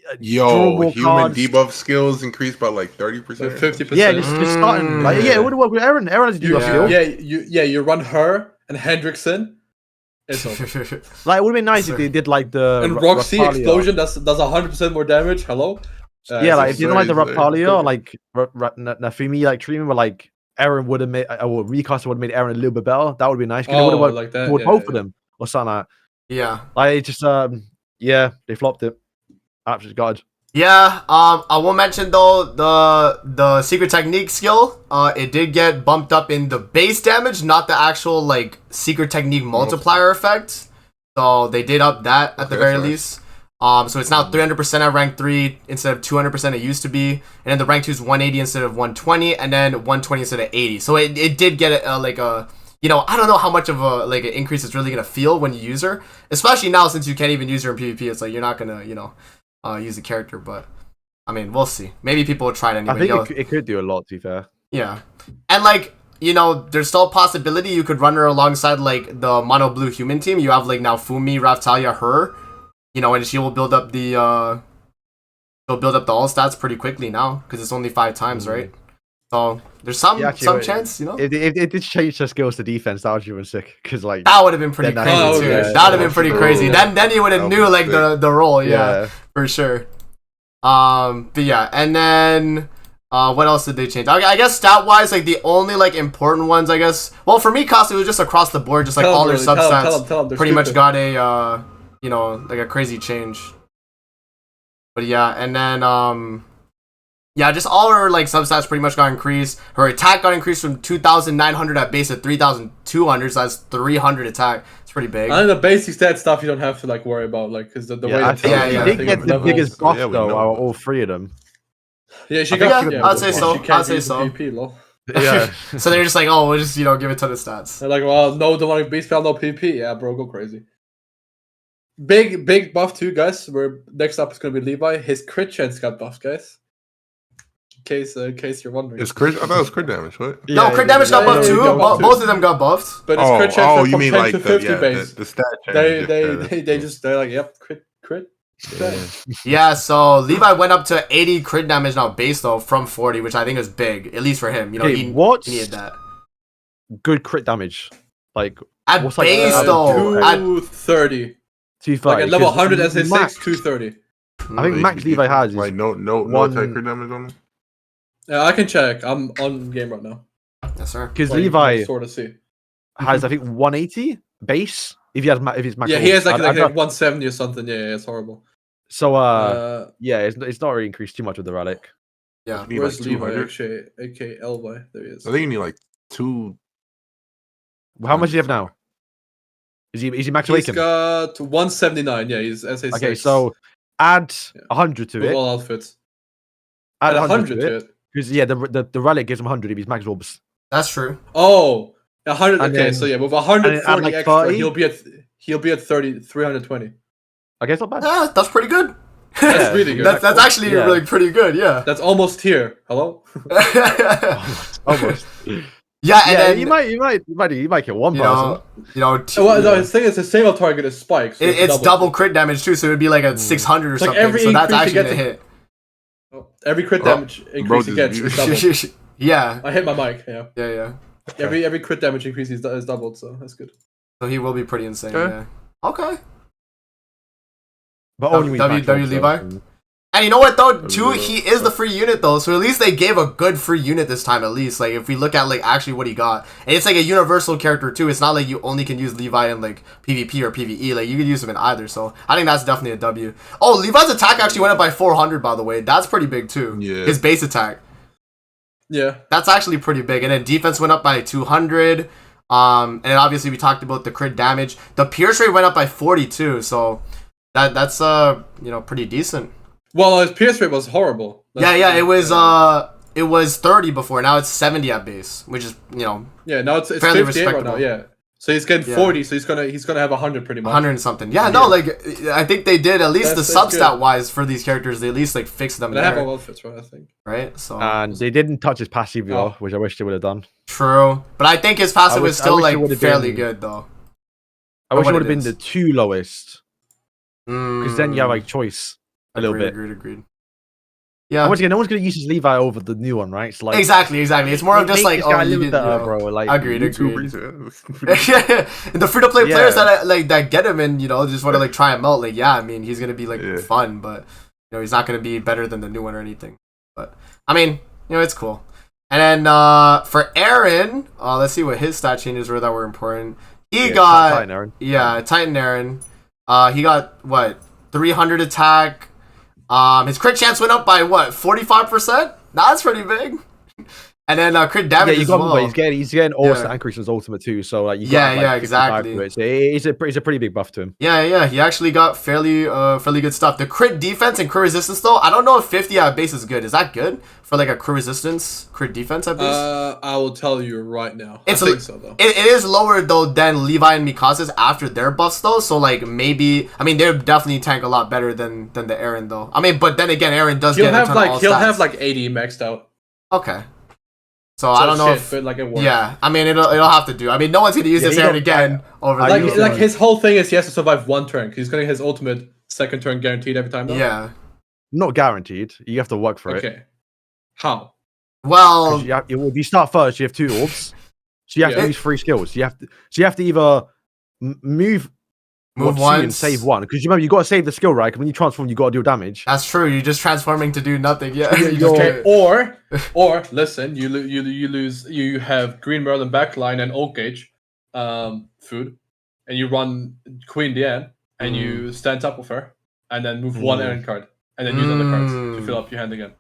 draw Yo, more human cards. debuff skills increased by like 30%. 50%. Yeah, just starting. Like, yeah, it would have worked with Aaron. Aaron has a debuff skill. You run her and Hendrickson. It's over. Like, it would have been nice if they did like the And Ra- Roxy Raptalia. explosion does 100% more damage. Hello. Yeah, like if you don't like the Sorry, Raptalia or okay. like Nafumi like treatment, where like Aaron would have made, or Recast would have made Aaron a little bit better. That would be nice. 'Cause it would have worked like that. toward yeah, both yeah. of them or something like that. yeah. Like, it just yeah, they flopped it. Absolutely god. Yeah, I will mention though the secret technique skill. It did get bumped up in the base damage, not the actual like secret technique multiplier effect. So they did up that at the Okay, very that's nice. least. So it's now 300% at rank 3 instead of 200% it used to be, and then the rank 2 is 180 instead of 120, and then 120 instead of 80. So it did get like a, you know, I don't know how much of a like an increase it's really gonna feel when you use her, especially now since you can't even use her in PvP. It's like you're not gonna, you know, use the character, but I mean, we'll see. Maybe people will try it anyway. I think Yo, it could do a lot, to be fair. yeah, and like, you know, there's still a possibility you could run her alongside like the mono blue human team. You have like now Fumi, Raptalia, her, you know, and she will build up the all stats pretty quickly now because it's only 5 times, right? So there's some Yeah, actually, wait, chance, you know. If it did change their skills to defense, that would have been sick. Because like That would have been pretty Then crazy that- too. Oh, yeah, That would have been that's pretty true. crazy. Yeah. Then you would have That knew would like be the role, yeah, yeah. for sure. But yeah, and then what else did they change? Okay, I guess stat wise, like the only like important ones, I guess. Well, for me, Costa was just across the board, just like Tell all them, their really, substats tell them, they're pretty much stupid. got a you know, like a crazy change. But yeah, and then yeah, just all her like substats pretty much got increased. Her attack got increased from 2,900 at base to 3,200, so that's 300 attack. It's pretty big. And the basic stat stuff you don't have to like worry about, like, because the way I that think Yeah, yeah. they get the levels- biggest buff Yeah, we though know. out of all 3 of them. Yeah, she I got. think yeah, I'd say but so. she can't I'd say use the so. PP, lol. Yeah. So they're just like, oh, we'll just, you know, give a ton of stats. They're like, well, no demonic beast spell, no PP. Yeah, bro, go crazy. Big buff too, guys. Where next up is gonna be Levi. His crit chance got buffed, guys. In case you're wondering. It's crit. I thought it was crit damage. What? No, crit damage got yeah, buffed yeah, too. yeah, got buffed too. Both of them got buffed. But his crit chance went you from mean 10 like to 50 base. the stat They change. they're like, yep, crit. Yeah, so Levi went up to 80 crit damage now base though from 40, which I think is big, at least for him. You know, Okay, he what's needed that. good crit damage? Like At what's like base the though, at 230. 230. Like at level 'cause 100 SA6, max- 230. I think max Levi has is like no one- attack crit damage on him. Yeah, I can check. I'm on game right now. yes, sir. because Like, Levi sort of see. has I think 180 base if he has if he's max. Yeah, he has like, I like don't- 170 or something. Yeah, it's horrible. so yeah, it's not really increased too much with the relic. Yeah. You need Where's like Levi? 200. Actually, aka Elvi. There he is. I think you need like 2. How much do you have now? Is he max He's awakened? got 179. Yeah, he's SA6. Okay, so add Yeah. 100 to with it. all outfits. Add Add 100 100 to it. Because yeah, the relic gives him 100 if he's max orbs. That's true. Oh, 100. And Okay, then- so yeah, with and 140 add, like, extra, 30? he'll be at 320. I guess not bad. Yeah, that's pretty good. That's Yeah, really good. That's actually Yeah. really pretty good. Yeah. That's almost here. Hello. Almost. Yeah, and Yeah, then you might kill one you person. know, Well, no, the thing is, the single target is Spike. So it's double crit damage too, so it'd be like a 600 or It's like something. every So that's increase you actually get gonna to- hit. Every crit Bro, damage bro increase he just gets is doubled. Yeah, I hit my mic. Yeah. yeah. Every crit damage increase is doubled, so that's good. So he will be pretty insane. Okay. Yeah. Okay. But only with W Max Levi? Hobbs, And you know what though? Too, Levi. he is the free unit though, so at least they gave a good free unit this time. At least, like if we look at like actually what he got, and it's like a universal character too. It's not like you only can use Levi in like PvP or PvE. Like you could use him in either. So I think that's definitely a W. Oh, Levi's attack actually went up by 400 by the way. That's pretty big too. Yeah. His base attack. Yeah. That's actually pretty big. And then defense went up by 200. And then obviously we talked about the crit damage. The pierce rate went up by 42. So that's you know, pretty decent. Well, his pierce rate was horrible. Yeah, it was 30 before. Now it's 70 at base, which is, you know, Yeah, now it's fairly 58 right now. respectable. Yeah. So he's getting Yeah. 40. So he's gonna have 100 pretty much. 100 and something. Yeah, no, like I think they did at least That's the good. substat wise for these characters. They at least like fixed them But I have there, all outfits, right? I think. right? So and they didn't touch his passive, Oh. which I wish they would have done. true, but I think his passive wish- was still I wish it like would've fairly been- good though. I Or wish what it would have it been is. the two lowest, because then you have like choice a little bit. Agreed. And Yeah, once again, no one's gonna use his Levi over the new one, right? So like exactly. It's more of just make like this oh, guy a you little did, better, you know. bro. Like Agreed. YouTubers. And the free to play players Yeah. that get him and you know just want to like try him out. Like yeah, I mean he's gonna be like Yeah. fun, but you know he's not gonna be better than the new one or anything. But I mean you know it's cool. And then for Aaron, let's see what his stat changes were that were important. He yeah, got Titan Aaron. Titan Aaron. He got what 300 attack. His crit chance went up by what 45%. That's pretty big. And then crit Yeah, damage you as got him, well. but he's getting all Yeah. stat increase in his ultimate too. So like you Yeah, got, like, yeah, 55 exactly. to it. So it's a pretty big buff to him. Yeah, he actually got fairly good stuff. The crit defense and crit resistance though, I don't know if 50 at base is good. Is that good for like a crit resistance, crit defense at base? I will tell you right now. It's I a- think so though. It is lower though than Levi and Mikasa's after their buffs though. So like maybe I mean they're definitely tank a lot better than the Aaron though. I mean, but then again, Aaron does He'll get a have ton of all he'll stats. have like 80 maxed out. Okay. So So I don't know shit, if but like it works. yeah. I mean it'll have to do. I mean no one's gonna use Yeah, this he Aaron don't- again over the Like new like one. his whole thing is he has to survive one turn. 'Cause he's gonna get his ultimate second turn guaranteed every time. Though. Yeah. Not guaranteed. You have to work for it. Okay. How? Well, 'Cause if you start first, you have 2 orbs. So you have Yeah. to use 3 skills. You have to either move move two once and save one. Because remember, you got to save the skill, right? 'Cause when you transform, you got to deal damage. That's true. You're just transforming to do nothing. Yeah. Yeah, You just you're- can't- Or listen, you lose. You have Green Merlin backline and Oak Gauge, food, and you run Queen Diane, and you stand up with her, and then move one Mm. errand card, and then use other cards to Mm. fill up your hand again.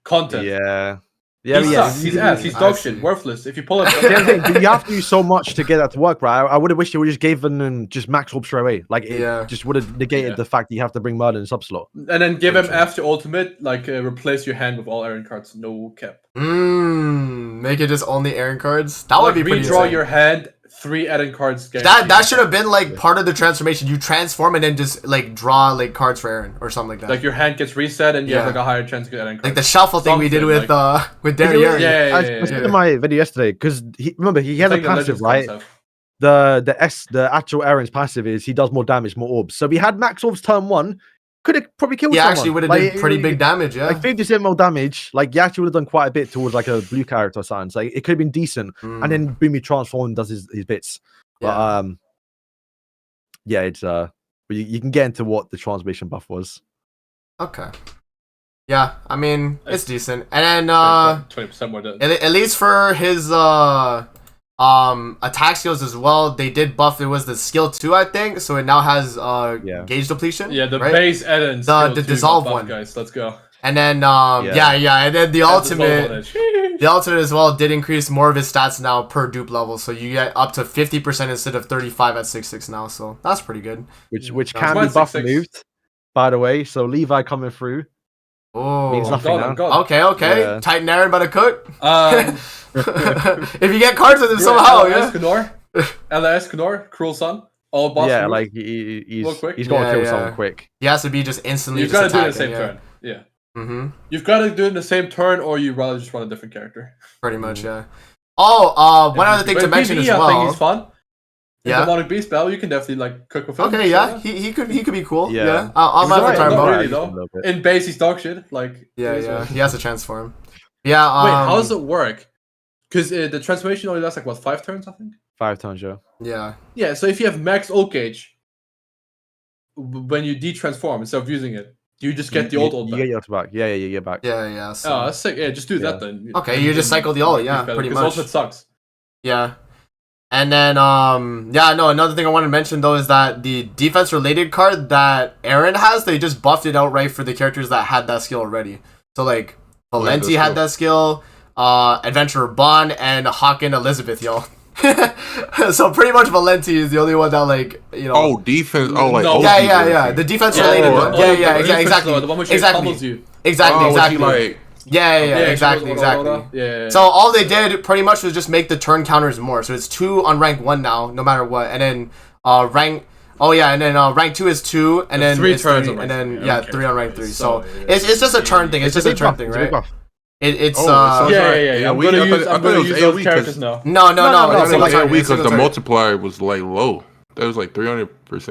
Content. Yeah. He Yeah, yeah. sucks. He's ass. He's I dog see. shit. Worthless. If you pull it, The other thing, but you have to do so much to get that to work, right? I would have wished they would just given them just max orb straight away. Like, it Yeah. just would have negated Yeah. the fact that you have to bring Merlin in subslot. and then give him True. after ultimate, like replace your hand with all errand cards, no cap. Make it just only Aaron cards. That would Like, be pretty redraw insane. your hand, 3 errand cards. That guaranteed. should have been like part of the transformation. You transform and then just like draw like cards for Aaron or something like that. Like your hand gets reset and you have Yeah. like a higher chance to get errand cards. Like the shuffle thing we did Something, with like- with Derriere. Yeah, I said in my video yesterday, because remember, he has a Think the passive, Legends right? cards have. The actual Aaron's passive is he does more damage, more orbs. So if he had max orbs turn 1, could have probably killed He someone. actually would have Like, did pretty big damage. Yeah. Like 50% more damage. Like you actually would have done quite a bit towards like a blue character or something. So it could have been decent. Mm. And then Boomy transform and does his bits. But Yeah. yeah, it's but you can get into what the transmission buff was. Okay. Yeah, I mean it's decent. And then 20% more. at least for his attack skills as well, they did buff. It was the skill 2, I think. So it now has Yeah. gauge depletion. Yeah, the right? base add-ins. The dissolve one. guys. Let's go. And then Yeah. yeah, and then the Add dissolve on ultimate. it. The ultimate as well did increase more of his stats now per dupe level, so you get up to 50% instead of 35 at 6/6 now. So that's pretty good. Which Yeah. which That's can fine, be buff 6/6. moved, by the way. So Levi coming through. Means Oh. nothing. I'm now. gone. Okay. Yeah. Titan Aaron about to cook. If If you get cards with him somehow, yeah. Escanor, LS Escanor, Cruel Sun, all boss. Yeah, move. like Real quick. he's got to Yeah, kill yeah. someone quick. He has to be just instantly. You've just got to do it in the same attacking, turn. Yeah. Mm-hmm. You've got to do it in the same turn, or you rather just run a different character. Pretty much, yeah. Oh, one other thing But to in mention PvE, as I think well. he's fun. Yeah. The Demonic Beast battle, you can definitely like cook with him. Okay, yeah, he could be cool. Yeah. Yeah, I'll He's have to alright, try him not out. really, Just a though. little bit. In base, he's dog shit. Like Yeah, it is what yeah, it is. he has a chance for him. Yeah. Wait, how does it work? Because the transformation only lasts like what 5 turns, I think. 5 times, yeah. Yeah. Yeah, so if you have max ult gauge, when you de-transform instead of using it, you just get the old ult You back. get yours back. Yeah, you get back. Yeah. Oh, So, that's sick. Yeah, just do Yeah. that then. Okay, you just cycle the ult, yeah, pretty much. Ultimate sucks. yeah. And then, another thing I wanted to mention though is that the defense related card that Aaron has, they just buffed it outright for the characters that had that skill already. So like, Valenti had that skill, Adventurer Bond, and Hawken Elizabeth, yo. So pretty much Valenti is the only one that like, you know. Oh, defense. Oh, like No. OG Yeah. version. The defense Yeah, related oh, one. oh, Yeah, oh, exactly. The one which Exactly. pummels you. Exactly. Oh, was he Exactly. like, Yeah, she exactly, was exactly. Yeah. So all they did pretty much was just make the turn counters more. So it's 2 on rank 1 now, no matter what. And then rank rank 2 is 2, and then 3 it's turns 3, on and rank then 3, yeah, okay. 3 on rank 3. So yeah. it's just a turn thing. It's just a turn thing, It's a big right? buff. It's Oh, so Yeah. Yeah, I'm we- gonna I use thought I'm gonna it was use AoE those 'cause- characters now. no. I It's think a it's turn, AoE it's a because the turn. multiplier was like low. That was like 300%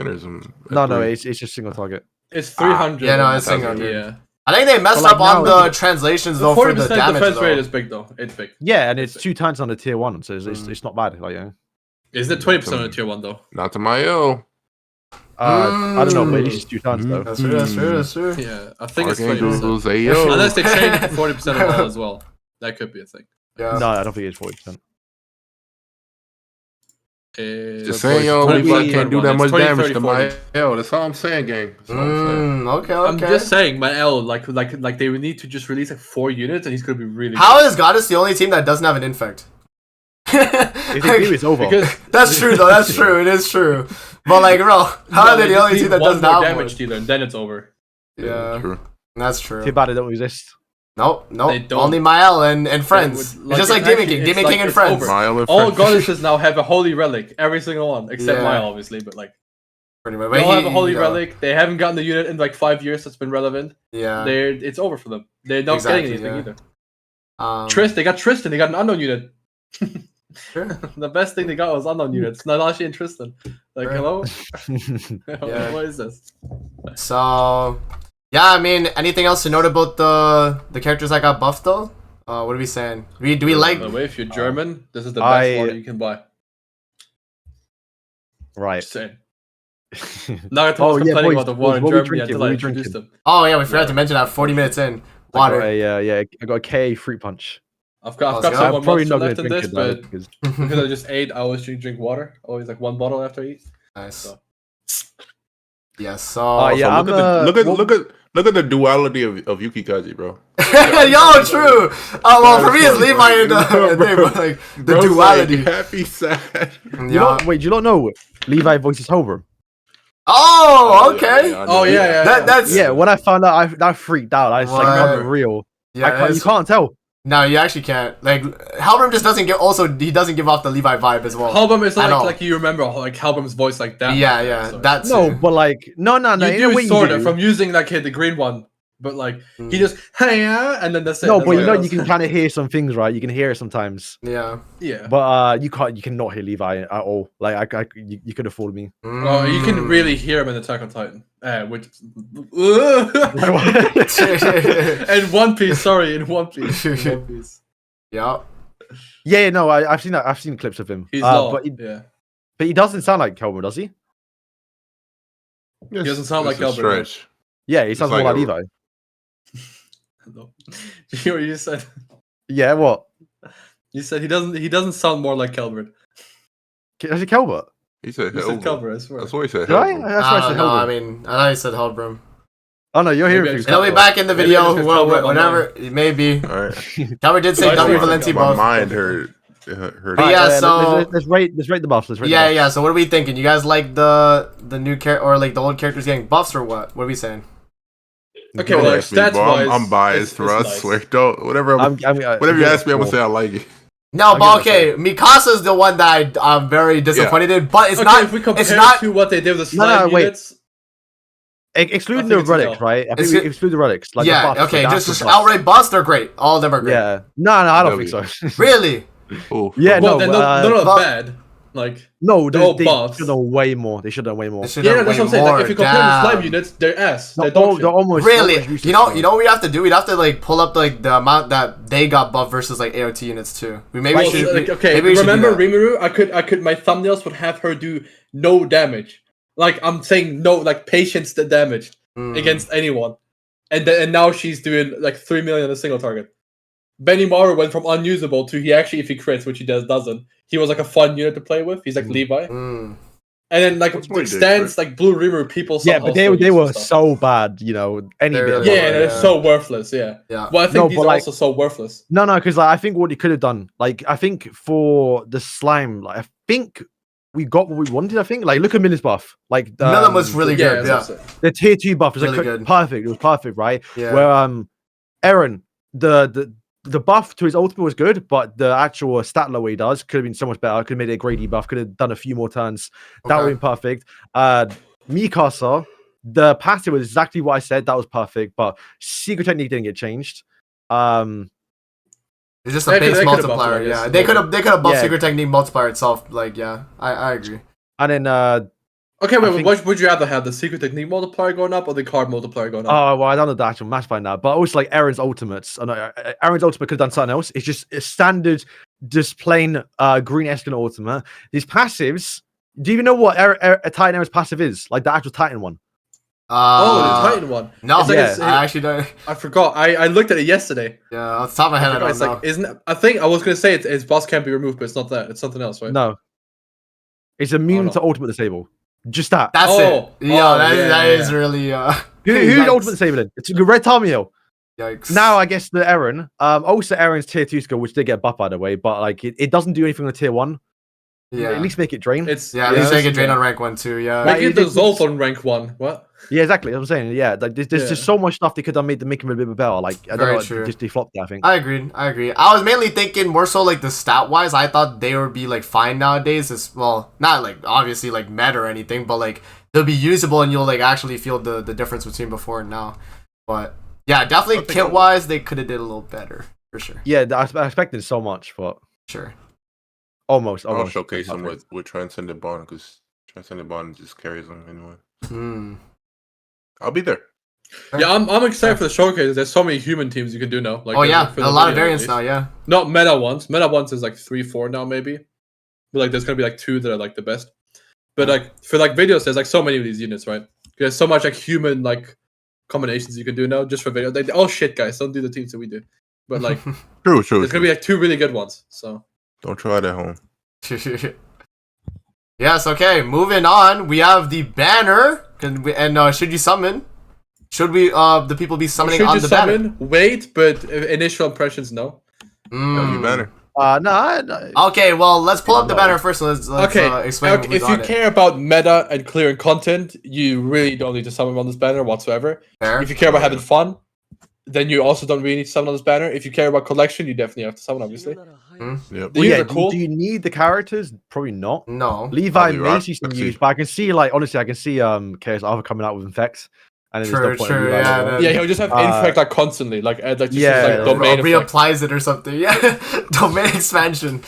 or something. No, it's just single target. It's 300. Yeah, no, it's That's 300. Yeah. I think they messed But, like, up on now- the translations The though for the 40% damage defense rate though. is big though. It's big. Yeah, and it's 2 times on the tier 1, so it's not bad. Like, yeah. Isn't it 20% on the tier 1 though? Not to my L. I don't know, but it's just 2 times though. That's true. Yeah, I think it's Archangel's 20%. AO. Unless they change it to 40% of all as well. That could be a thing. Yeah. No, I don't think it's 40%. Just saying, yo, Levi can't do that much damage to my L. That's all I'm saying, gang. That's all I'm saying. Okay. I'm just saying, my L, like they would need to just release like 4 units, and he's gonna be really. How is Goddess the only team that doesn't have an infect? If they do, it's over. Because That's true though. That's true. It is true. But like, bro, how are they the only team that doesn't have damage one? dealer, and then it's over. Yeah, True. that's true. Too bad they don't exist. Nope. They don't. Only Mael and friends. would- It's like, just like it's Demon actually- King, it's Demon like King and it's friends. over. Mile and All friends. goddesses now have a holy relic, every single one, except Yeah. Maya, obviously. But like, Pretty much. they all have a He- holy yeah. relic. They haven't gotten the unit in like 5 years that's been relevant. Yeah. It's over for them. They're not Exactly, getting anything yeah. either. They got Tristan. They got an unknown unit. Sure. The best thing they got was unknown units. Nanashi and Tristan. Like, Sure. hello? Yeah. What is this? So, yeah. I mean, anything else to note about the characters that got buffed though? What are we saying? Do we like? By the way, if you're German, this is the I- best water you can buy. Right. Just saying. Nagato Oh, was yeah, complaining boys, about the water in what we Germany drinking? until What I we introduced drinking? him. Oh yeah, we forgot Yeah. to mention that. 40 minutes in. I got Water. I got a K fruit punch. I've got Let's go. some I'm more probably months not going left to in drink this, it though, but because because I just ate, I always drink water. Always like 1 bottle after I eat. Nice. So. Yes. So. Yeah, Also, I'm, look at the duality of Yuki Kaji, bro. Yo, true. Well, for me it's Levi and thing, but like the Bro's duality. like, happy, sad. Yeah. wait, do you not know Levi voices Holbrook? Oh, okay. I Oh know. yeah. That's Yeah, when I found out, I freaked out. I was like, What? unreal. Yeah, You can't tell. no, you actually can't. Like Halbram just doesn't get. Also, he doesn't give off the Levi vibe as well. Halbum is I know. like you remember like Halbum's voice like that. Yeah, So- that's No, but like, no. you in a do way sort you of do. from using like the green one, but like Mm. he just hey and then that's it. No, That's but you all know, it you does. can kind of hear some things, right? You can hear it sometimes, yeah. yeah. but you cannot hear Levi at all. Like, you could have fooled me. Oh, you can Mm. really hear him in Attack on Titan. Which in One Piece. Sorry, in One Piece. In One Piece. Yeah. Yeah, no, I've seen that. I've seen clips of him. He's low. But Yeah. he doesn't sound like Kelvin, does he? Yes, doesn't sound like it's a Albert, right? stretch. Yeah, he sounds like more like a- Levi. No. You hear what you said? Yeah, what? You said he doesn't sound more like Calvert. Is it Kelbert? He said, You hell, said Calvert, I swear. that's what he said. Did I? hell, That's why I said no, I Helbert. mean, I thought you said Halbram. Oh no, you're Maybe hearing I things. just- He'll be back in the Maybe I video. just Well, covered my whenever, maybe. All right. Calvert did say I W see. Valenti My buff. mind heard. heard But yeah, so- let's rate the buffs. Let's rate Yeah, the buffs. yeah. So what are we thinking? You guys like the new character or like the old characters getting buffs or what? What are we saying? Okay, Don't well, ask me, bro. stats-wise, I'm biased, it's bro. I nice. swear. Don't whatever. Whatever you ask me, I'm gonna say I like it. No, I'll but give it okay, Mikasa's the one that I'm very disappointed in. But it's Okay, not. if we compare It's not. to what they did with the No, no, slime wait. units, Excluding I the think it's a relics, no. right? I Is think we it- exclude the relics. Like the Yeah. buffs, Okay. like the Just actual buffs. outright buffs. They're great. All of them are great. Yeah. No, I don't W. think so. Really? Oh, Yeah, well, no, they're not but- bad. Like, No, They're all they buffs. should have done way more. They should have done way more. They should yeah, have that's way what I'm saying. more. Like, if you compare the slime Damn. units, they're ass. They're, They're dog shit. they're almost Really? useless You know now. what we have to do? We'd have to like pull up like the amount that they got buffed versus like AOT units too. Maybe Well, we should. like, okay, maybe we should do remember that. Rimuru? I could. My thumbnails would have her do no damage. Like I'm saying, no, like patience the damage Mm. against anyone, and now she's doing like 3 million on a single target. Benimaru went from unusable to he actually, if he crits, which he doesn't, he was like a fun unit to play with. He's like Levi, Mm. and then like That's what he did, stands like Blue Rimuru. People, Yeah, somehow but still they use were and stuff. so bad, you know. Any They're bit of really- Yeah, luck. they're yeah. so worthless. Yeah. Yeah. Well, I think No, these but, are like- also so worthless. No, because like I think what he could have done, like I think for the slime, like I think we got what we wanted. I think like look at Miller's buff, like None of them was really Yeah, good. that's Yeah. what I'm saying. the tier 2 buff was Really like good. perfect. It was perfect, right? Yeah. Where Eren, the buff to his ultimate was good, but the actual stat lower he does could have been so much better. Could have made it a Grady buff. Could have done a few more turns. That would Okay. have been perfect. Mikasa, the passive was exactly what I said. That was perfect, but secret technique didn't get changed. It's just a They base could have buffed it, multiplier. I guess, Yeah. a They little could have buffed Yeah. secret technique multiplier itself. Like yeah. I agree. And then Okay, I wait. think- What would you rather have? The secret technique multiplier going up or the card multiplier going up? oh well, I don't know the actual match by now, but also like Aaron's ultimates. I know Aaron's ultimate could have done something else. It's just a standard, just plain green Eskin ultimate. These passives. Do you even know what Titan Aaron's passive is? Like the actual Titan one. Oh, the Titan one. No, It's like yeah. I actually don't. I forgot. I looked at it yesterday. Yeah, off the top of my head, I forgot. don't It's know. like, isn't it? I think I was gonna say its boss can't be removed, but it's not that. It's something else, right? No, it's immune no. to ultimate disable. Just that. That's Oh, it. Yeah, oh, that yeah, is yeah. really Who's yikes. ultimate disabling? It's Red Tamio. Yikes. Now I guess the Eren. Also Eren's tier 2 skill, which did get buff by the way, but like it doesn't do anything on tier 1. yeah, At least make it drain. It's yeah, at least they it's- can drain on rank 1 too. Yeah, Make it it- dissolve on rank 1. What? Yeah, exactly. I'm saying, yeah, like there's Yeah. just so much stuff they could have made to make him a bit better. Like I don't Very know, true. just they flopped it, I think. I agreed. I was mainly thinking more so like the stat wise. I thought they would be like fine nowadays. As well, not like obviously like meta or anything, but like they'll be usable and you'll like actually feel the difference between before and now. But yeah, definitely kit wise, they could have did a little better for sure. Yeah, I expected so much, but Sure. almost. I'll almost. showcase them with Transcendent Bond because Transcendent Bond just carries them anyway. Hmm. I'll be there. Yeah, I'm excited for the showcase. There's so many human teams you can do now. Like, Oh yeah, for a the lot of video, at variants least. now. Yeah. Not meta ones. Meta ones is like 3-4 now maybe. But like there's gonna be like 2 that are like the best. But like for like videos, there's like so many of these units, right? There's so much like human like combinations you can do now just for video. Like, oh shit, guys, don't do the teams that we do. But like True. there's gonna be like 2 really good ones. So Don't try it at home. Yes. Okay. Moving on. We have the banner. Should you summon? Should we the people be summoning should on you the banner? summon? Wait, but initial impressions, no. That'll be Mm. better. No. Okay, well, let's pull up the banner first. And let's Okay, explain if who's you on it. care about meta and clearing content, you really don't need to summon on this banner whatsoever. Fair. If you care about having fun, then you also don't really need to summon on this banner. If you care about collection, you definitely have to summon, obviously. Yep. The Well, units yeah, are cool. do you need the characters? Probably not. No. Levi Probably may rock- see some let's see. use, but I can see like honestly, I can see Chaos Alpha coming out with infects, and then True, there's no point in true, Levi yeah, anymore. no. Yeah, he'll just have infect like constantly, like just Yeah, like domain Or effect. reapplies it or something. Yeah. Domain expansion.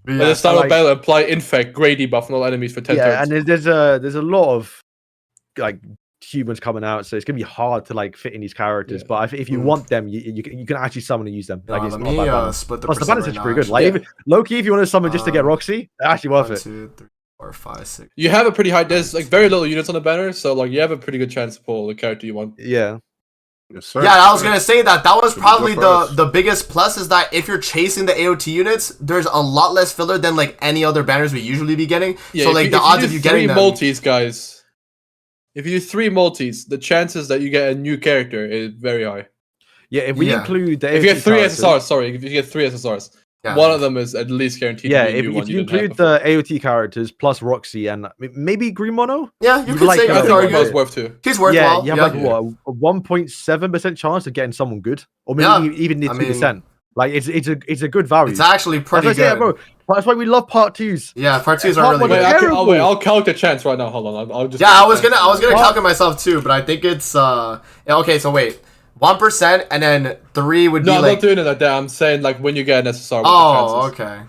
But At yeah. the start like- of battle, apply infect, Grady buff on all enemies for 10 Yeah, turns. and there's a lot of like humans coming out, so it's gonna be hard to like fit in these characters. Yeah. But if you Mm. want them, you can actually summon and use them. Like No, it's let not a me bad banner. split the Plus the percent banner's right pretty now, good. Like Yeah. even Loki, if you want to summon just to get Um, Roxy, actually worth 1, it. 2, 3, 4, 5, 6. You have a pretty high. There's like very little units on the banner, so like you have a pretty good chance to pull the character you want. Yeah. Yes, sir. Yeah, I was gonna say that was Should be probably good for us. the biggest plus is that if you're chasing the AOT units, there's a lot less filler than like any other banners we usually be getting. So if like you- the if odds do of you getting 3 them. multis, guys. If you do 3 multis, the chances that you get a new character is very high. Yeah, if we Yeah. include the If you AOT get 3 characters- SSRs, sorry, if you get 3 SSRs. Yeah. One of them is at least guaranteed Yeah, to be a if, new one if you didn't have include before. the AOT characters plus Roxy and maybe Green Mono, Yeah, you You could like say the- you I could think argue Green Mono's worth 2. he's worthwhile. you have like what, a 1.7% chance of getting someone good, or maybe Yeah, even near I 2%. Like it's a good value. It's actually pretty That's what I say, good. bro. That's why we love part 2s. Yeah, part 2s Part are really one- good. Terrible. I'll count the chance right now. Hold on. I'll just. Yeah, I was gonna What? calculate myself too, but I think it's okay. So wait, 1% and then 3 would be No, I'm like. not doing it like that. I'm saying like when you get an SSR. What Oh, the chances. okay.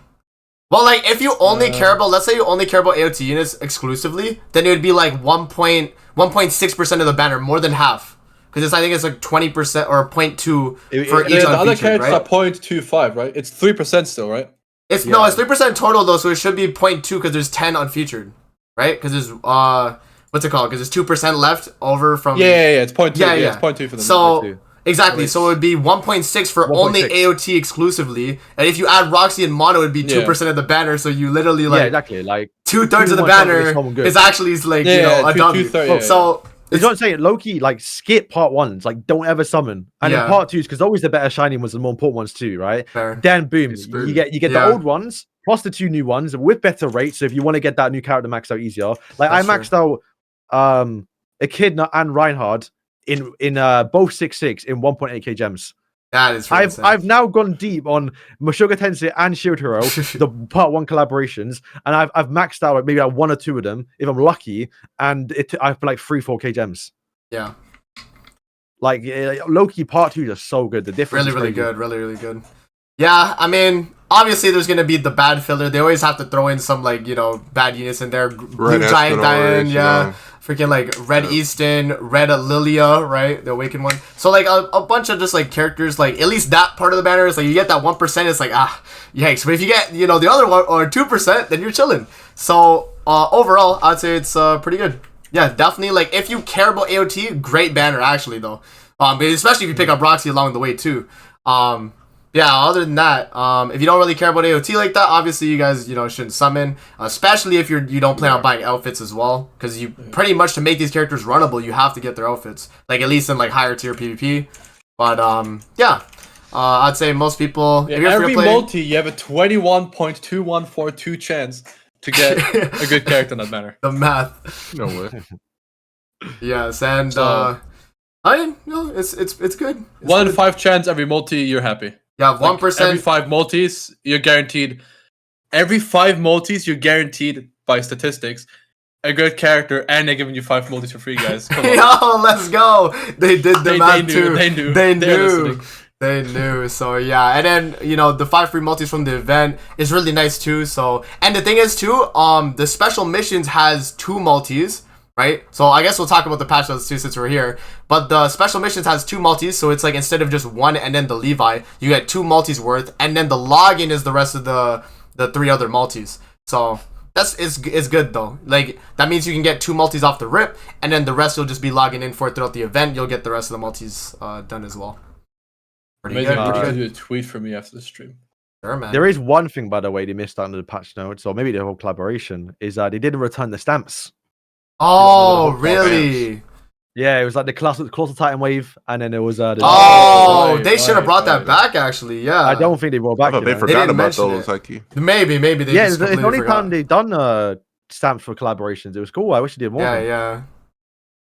Well, like if you only care about, let's say you only care about AOT units exclusively, then it would be like 1.6% of the banner, more than half, because I think it's like 20% or 0.2 for It- each The other unfeatured, characters right? are 0.25, right? It's 3% still, right? It's Yeah. no, it's 3% total though, so it should be 0.2 because there's 10 unfeatured, right? Because there's what's it called? Because there's 2% left over from Yeah. It's 0.2. Yeah, Yeah, yeah. it's 0.2 for them. So 0.2. exactly, so it would be 1.6 for only 1.6. AOT exclusively, and if you add Roxy and Mono, it'd be 2% of the banner. So you literally Yeah, like exactly. Like 2/3 of the 2 chance of banner someone good. is actually like Yeah, you know a two- W. 2/3, yeah, So it's not saying Loki, like skip part 1s, like don't ever summon, and Yeah. then part 2s because always the better shiny ones and more important ones too, right? fair. Then boom, It's you true. get Yeah. the old ones plus the 2 new ones with better rates. So if you want to get that new character maxed out easier, like That's I maxed out Echidna and Reinhard in both 6/6 in 1.8k gems. That is. Really I've now gone deep on Meshuggah Tensei and Shield Hero, the part 1 collaborations, and I've maxed out maybe like 1 or 2 of them if I'm lucky, and I have like 3-4k gems. yeah, Like Loki part 2 is so good. The difference really is crazy. good, really good. Yeah, I mean, obviously there's gonna be the bad filler. They always have to throw in some like bad units in there. Blue Giant Diane, yeah. Freaking like Red Easton, Red Lilia, right? The Awakened one. So like a bunch of just like characters, like at least that part of the banner is like you get that 1%, it's like yikes. But if you get the other one or 2%, then you're chilling. So overall, I'd say it's pretty good. Yeah, definitely. Like if you care about AOT, great banner actually though. Especially if you pick up Roxy along the way too. Yeah, other than that, if you don't really care about AOT like that, obviously you guys, shouldn't summon. Especially if you don't plan on buying outfits as well. Because you pretty much, to make these characters runnable, you have to get their outfits. Like, at least in, like, higher tier PvP. But, yeah. I'd say most people... Yeah, if you're every free to play, multi, you have a 21.2142 chance to get a good character in that manner. the math. No way. Yes, and, So- I mean, it's good. It's 1 in good. 5 chance every multi, you're happy. Yeah, Like, 1%. every 5 multis, you're guaranteed. Every 5 multis, you're guaranteed by statistics a good character, and they're giving you 5 multis for free, guys. Come on. Yo, let's go. They did the They math knew, too. they knew. They They're knew. listening. They knew. So yeah, and then the 5 free multis from the event is really nice too. So, and the thing is too, the special missions has 2 multis, right? So I guess we'll talk about the patch notes too since we're here. But the special missions has 2 multis, so it's like instead of just 1 and then the Levi, you get 2 multis worth, and then the login is the rest of the 3 other multis. So it's good though. Like that means you can get 2 multis off the rip, and then the rest you'll just be logging in for throughout the event. You'll get the rest of the multis done as well. Pretty Amazing. good. You Pretty can good. do a tweet for me after the stream. Sure, man. There is one thing, by the way, they missed out on the patch notes, or maybe the whole collaboration, is that they didn't return the stamps. Oh, really? Yeah, it was like the Colossal Titan wave, and then there was the Oh, Right, they should have right, brought that right. back. Actually, yeah. I don't think they brought I back. thought they you know. forgot didn't about mention those, it. Haki. Maybe they Yeah, just it's the completely only forgot. time they done stamps for collaborations. It was cool. I wish they did more.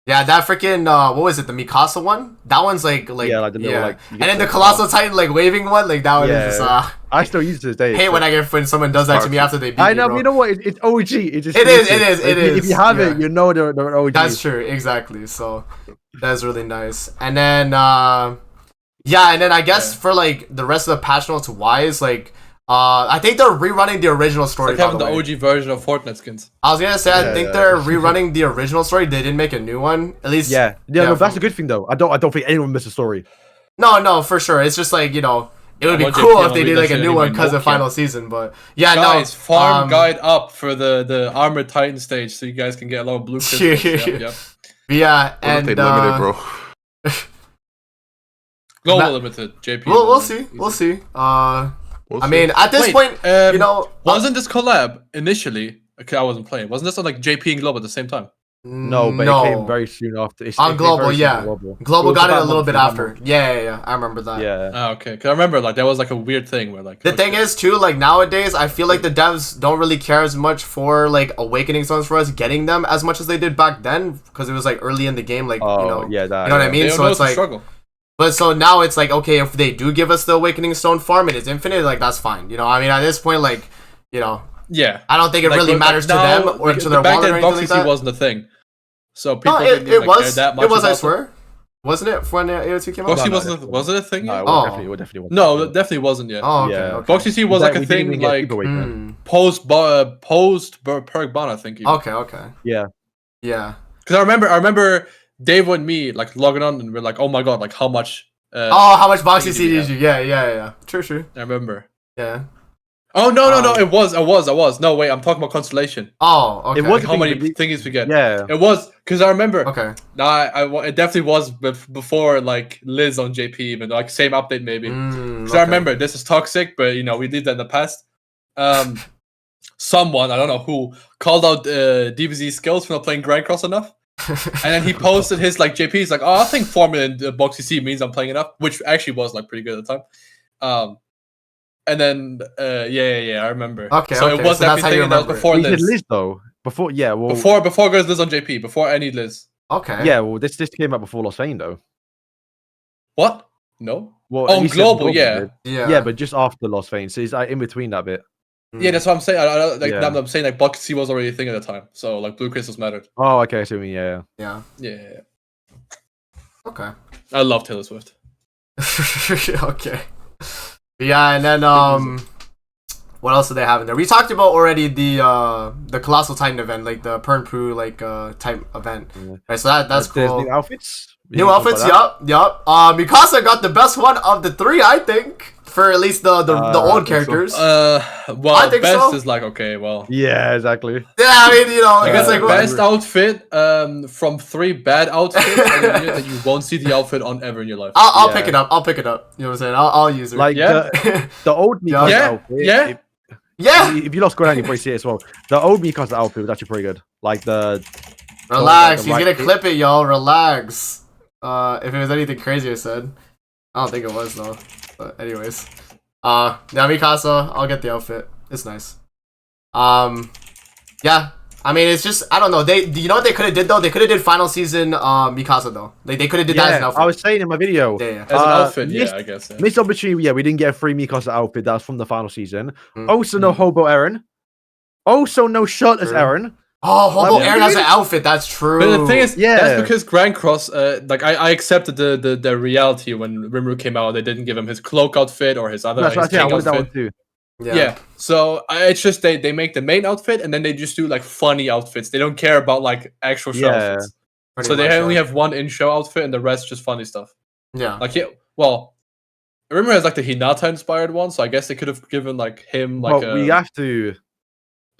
Yeah, that freaking what was it? The Mikasa one? That one's like Yeah, like the little, like, you and get then the the- Colossal Titan like waving one, like that one Yeah. is just I still use it to this day. hate when someone does that to me Hard after they beat I me, know, bro. but you know what? It's OG. It's just It is, exclusive. it is, it If is, you have yeah. it, you know they're OG. That's true, exactly. So that's really nice. And then and then I guess for like the rest of the patch notes wise, like I think they're rerunning the original story. It's like by having the the way. OG version of Fortnite skins. I was gonna say I Yeah, think yeah. they're rerunning the original story. They didn't make a new one, at least. Yeah, Yeah, no, that's from- a good thing though. I don't think anyone missed a story. No, for sure. It's just like it would be want cool JP if they on did that like a shit new one anyway, because no of final cap. season. But yeah, Guys, no. farm guide up for the Armored Titan stage so you guys can get a lot of blue crystals. Yep. Yeah, What if and they limited, bro? Global Ma- limited, JP. we'll see. We'll Easy. see. We'll I see. mean, at this point, Wasn't this collab initially? Okay, I wasn't playing. Wasn't this on like JP and Global at the same time? No, but it came very soon after. It on came Global, very soon yeah. on Global. Global was got it about a little bit month, after. Yeah. I remember that. Yeah. Ah, okay. Because I remember like that was like a weird thing where like The thing is too, like nowadays, I feel like the devs don't really care as much for like Awakening Stones for us getting them as much as they did back then, because it was like early in the game, like Oh, you know, yeah, that, you know what I yeah. mean. they don't So know it's the like, struggle. but so now it's like, okay, if they do give us the Awakening Stone farm and it's infinite, like that's fine. You know, I mean, at this point, like, you know, Yeah. I don't think it Like, really but, matters to now, them or like, to their back wallet or then, anything like Boxy that. wasn't a thing, so people No, didn't it like, care was. that much. It was, I about swear. Wasn't it when AO2 came out? Boxy No, wasn't. Was it a thing? No, yet? it Oh. definitely wasn't. No, it definitely wasn't yet. Oh, okay. Yeah. Okay. Boxy C was like a We didn't thing even get like Super Awakening. post Perk Ban, I think. Even. Okay. Yeah. Yeah. Because I remember Dave and me like logging on and we're like, oh my god, like how much? How much Boxy things C do we did you? Yeah. True. I remember. Yeah. Oh no, it was. I was. No, wait, I'm talking about Constellation. Oh, okay. It was- Like how many thing, thingies we get? Yeah. It was because I remember. Okay. No, it definitely was before like Liz on JP, even like same update maybe. Because I remember this is toxic, but you know we did that in the past. Someone I don't know who called out DBZ skills for not playing Grand Cross enough, and then he posted his like JP's like, oh, I think Formula in Boxy C means I'm playing enough, which actually was like pretty good at the time. And then yeah, I remember. Okay, so okay, it was so that's how you definitely that was remember it. before We did Liz. Liz though. Before, yeah, well, Before goes Liz on JP, before any Liz. Okay. yeah, well, this came out before Lost Fame though. What? No. Well, at On least Global, it yeah. did. Yeah. Yeah, but just after Lost Fame, so it's like in between that bit. Yeah, that's what I'm saying. I like Yeah. I'm saying like Boxy C was already a thing at the time, so like Blue Crystals mattered. Oh, okay, so yeah. Yeah. Yeah. Okay. I love Taylor Swift. Okay. Yeah, and then what else do they have in there? We talked about already the Colossal Titan event, like the Pern Pru like type event. Yeah. Right, so that's There's cool. new outfits. New You can talk outfits, about that. yup. Mikasa got the best one of the three, I think, for at least the I old think so. characters. Well, I think best so. is like okay, well. Yeah, exactly. Yeah, I mean, you know, You it's got like the what- best outfit from 3 bad outfits in a unit that you won't see the outfit on ever in your life. I'll Yeah. pick it up. I'll pick it up. You know what I'm saying? I'll use it. Like Yeah. the old Mikasa Yeah. outfit. Yeah. yeah. If you lost Gordon, you probably see it as well. The old Mikasa outfit was actually pretty good. Like the Relax. the He's right gonna kick. clip it, y'all. Relax. If it was anything crazy I said, I don't think it was though. But anyways, yeah, Mikasa. I'll get the outfit. It's nice. Yeah. I mean, it's just I don't know. You know what they could have did though? They could have did final season Mikasa though. They could have did that as an yeah, outfit. I was saying in my video. Yeah. As an outfit, missed- yeah, I guess. Yeah. Missed opportunity. Yeah, we didn't get a free Mikasa outfit. That was from the final season. Mm. Also, no Hobo Aaron. Also, no shirtless True. Aaron. Oh, Hobo Yeah. Aaron has an outfit. That's true. But the thing is, Yeah. that's because Grand Cross, like I accepted the reality when Rimuru came out. They didn't give him his cloak outfit or his other That's his right. Yeah, I king wanted that outfit. one too. Yeah. So it's just they make the main outfit and then they just do like funny outfits. They don't care about like actual show Yeah. outfits. Pretty So they much, only yeah. have one in-show outfit and the rest just funny stuff. Yeah. Like well, Rimuru has like the Hinata inspired one, so I guess they could have given like him like But we have to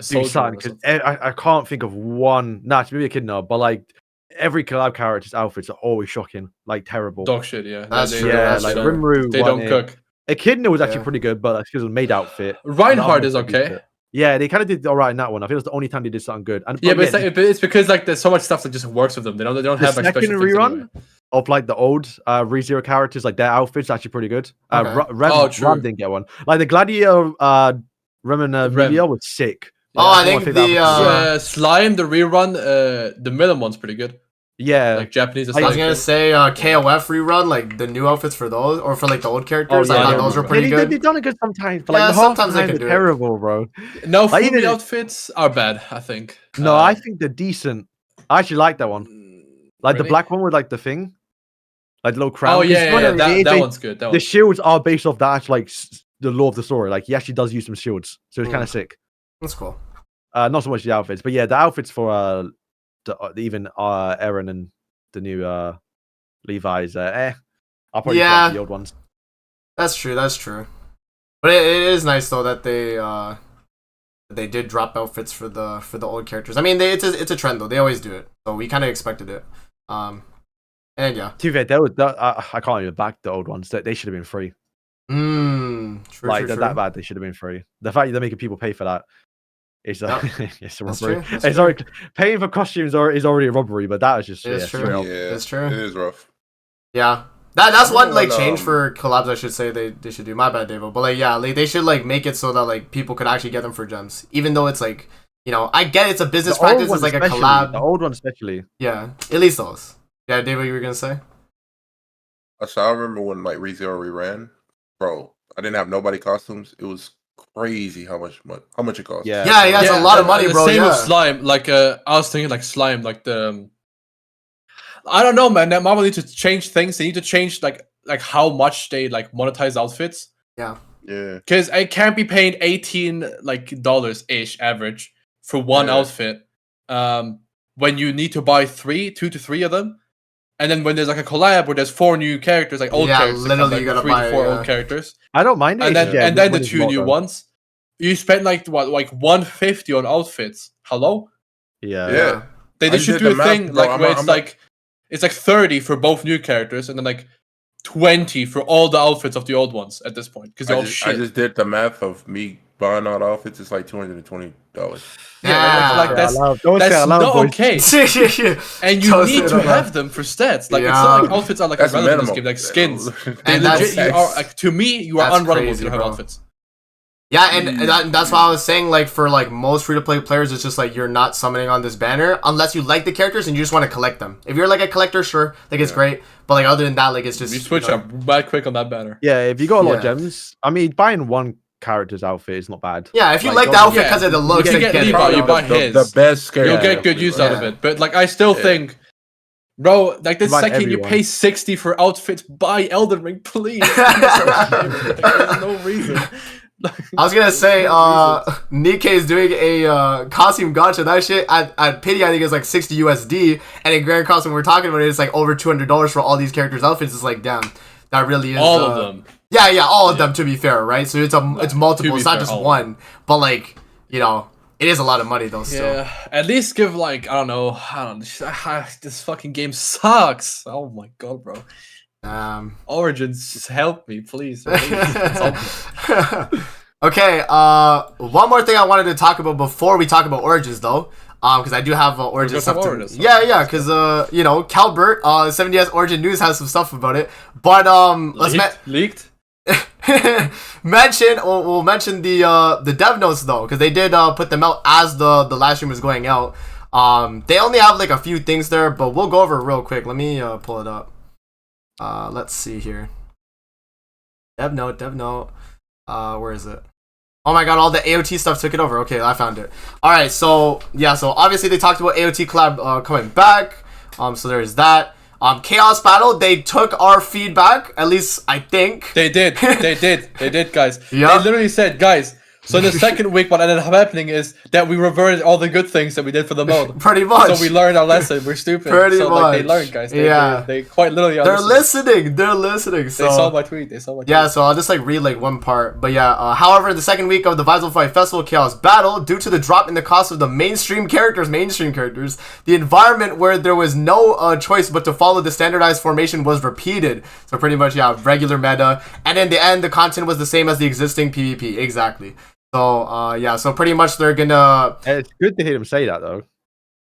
a do soldier something or because something. I can't think of one. Nah, to be a kid now, but like every collab character's outfits are always shocking, like terrible. Dog shit, yeah. That's They- true, yeah, that's like true. Rimuru. They don't cook. Echidna was actually Yeah. pretty good, but that's because it was made outfit. Reinhardt is Another one okay. pretty good. Yeah, they kind of did all right in that one. I feel it's the only time they did something good. And Yeah, but again, it's because like there's so much stuff that just works with them. They don't the have like second special things rerun anyway. of like the old ReZero characters, like their outfits, are actually pretty good. Okay. Oh, true. Ram didn't get one. Like the Gladiator, Rem and Melia was sick. Oh, That's I one of think my favorite the outfits. Slime, the rerun, the Milim one's pretty good. yeah, Like Japanese. I was Slime gonna thing. say KOF rerun, like the new outfits for those, or for like the old characters. Oh, I yeah, thought I those were remember. pretty They've good. done it good sometimes, but like Yeah, the half sometimes they time can is do it. terrible, bro. No Like, Fumi even- outfits are bad. I think. No, I think they're decent. I actually like that one. Like the really? black one with like the thing, like the little crown. Oh 'Cause yeah, one yeah, of that, it- that they- one's good. That The one's shields are based off that, actually, like the lore of the story. Like he actually does use some shields, so it's kind of sick. That's cool. Not so much the outfits, but yeah, the outfits for even Aaron and the new Levi's. I'll probably Yeah. like the old ones. That's true. That's true. But it is nice though that they did drop outfits for the old characters. I mean, it's a trend though. They always do it, so we kind of expected it. And yeah. To be fair, I can't even back the old ones. They should have been free. True. Like true, they're true. that bad, they should have been free. The fact that they're making people pay for that. It's Yep. it's a That's robbery. true, that's It's true. already, paying for costumes is already a robbery, but that is just It is yeah, true. straight up. Yeah, It's true. It is rough. Yeah. That's I one remember like when, change for collabs I should say they should do. My bad, Davo. But like yeah, like they should like make it so that like people could actually get them for gems. Even though it's like, you know, I get it's a business The old practice, ones it's like a especially, collab. The old one especially. Yeah. At least those. Yeah, Davo, you were gonna say? So I remember when like ReZero reran, bro. I didn't have nobody costumes. It was crazy how much it cost. Yeah. Yeah, it's a lot of money, the bro. Same Yeah. with slime. Like I was thinking, like slime, like the. I don't know, man. That Marvel needs to change things. They need to change like how much they like monetize outfits. Yeah. Because I can't be paying $18 ish average for one Yeah. outfit. When you need to buy 2 to 3 of them, and then when there's like a collab where there's 4 new characters, like old Yeah, characters, that come literally back, you gotta 3 buy to it, 4 yeah. old characters, I don't mind it. and then yeah, the when it's 2 more new though. ones. You spend like what, like 150 on outfits. Hello? Yeah. Yeah. They I just should did do a the math, thing bro. like I'm where not- it's I'm not- like it's like 30 for both new characters, and then like 20 for all the outfits of the old ones at this point because they're all I shit. just did the math of me buying all the outfits. It's like $220. Yeah, like that's Don't say that's it aloud, not boys. okay. And you Don't need say to that. have them for stats. Like it's not like Yeah. outfits are like That's irrelevant in minimum. this game, like skins. They And legit, that's- you are like to me, you are that's unrunnable if crazy, you don't have bro. outfits. Yeah, and that's why I was saying, like, for, like, most free-to-play players, it's just, like, you're not summoning on this banner unless you like the characters and you just want to collect them. If you're, like, a collector, sure, like, it's great. But, like, other than that, like, it's just... We switch you know, up bad quick on that banner. Yeah, if you got a lot of Yeah. gems, I mean, buying one character's outfit is not bad. Yeah, if you Like, like the don't- outfit because of the looks, If you like, get Levi, it, you buy his. The best scare. You'll Yeah. get good use out of Yeah. it. But like I still Yeah. think, bro, like the Combine second you everyone. pay 60 for outfits, buy Elden Ring, please. There's no reason. I was gonna say, Nikkei is doing a costume gacha. That shit at Pity, I think it's like 60 USD, and in Grand Cross, when we're talking about it, it's like over $200 for all these characters' outfits. It's like, damn, that really is All of them. Yeah, all of them. To be fair, right? So it's multiple. be It's not fair, just all of one. But like, you know, it is a lot of money though. Still. Yeah, at least give like I don't know. This fucking game sucks. Oh my god, bro. Origins, help me, please. Help me. Okay. One more thing I wanted to talk about before we talk about Origins, though. Because I do have Origin We're gonna stuff. have To, Origins, yeah. Because you know, Calbert, 70s Origin News has some stuff about it. But let's Leaked? mention. We'll mention the dev notes though, because they did put them out as the live stream was going out. They only have like a few things there, but we'll go over it real quick. Let me pull it up. Let's see here. Dev note. Where is it? Oh my god, all the AOT stuff took it over. Okay, I found it. Alright, so yeah, so obviously they talked about AOT collab coming back. So there's that. Chaos Battle, they took our feedback, at least I think. They did, guys. Yeah. They literally said, guys. So in the second week, what ended up happening is that we reverted all the good things that we did for the mode. Pretty much. So we learned our lesson. We're stupid. Pretty so like they much. learned, guys. Yeah. They quite literally. They're listening. listening. So They saw my tweet. yeah, so I'll just like read like one part. But yeah, however, the second week of the Visal Fight Festival Chaos Battle, due to the drop in the cost of the mainstream characters, the environment where there was no choice but to follow the standardized formation was repeated. So pretty much, yeah, regular meta. And in the end, the content was the same as the existing PvP. Exactly. So yeah, so pretty much they're gonna. It's good to hear them say that though.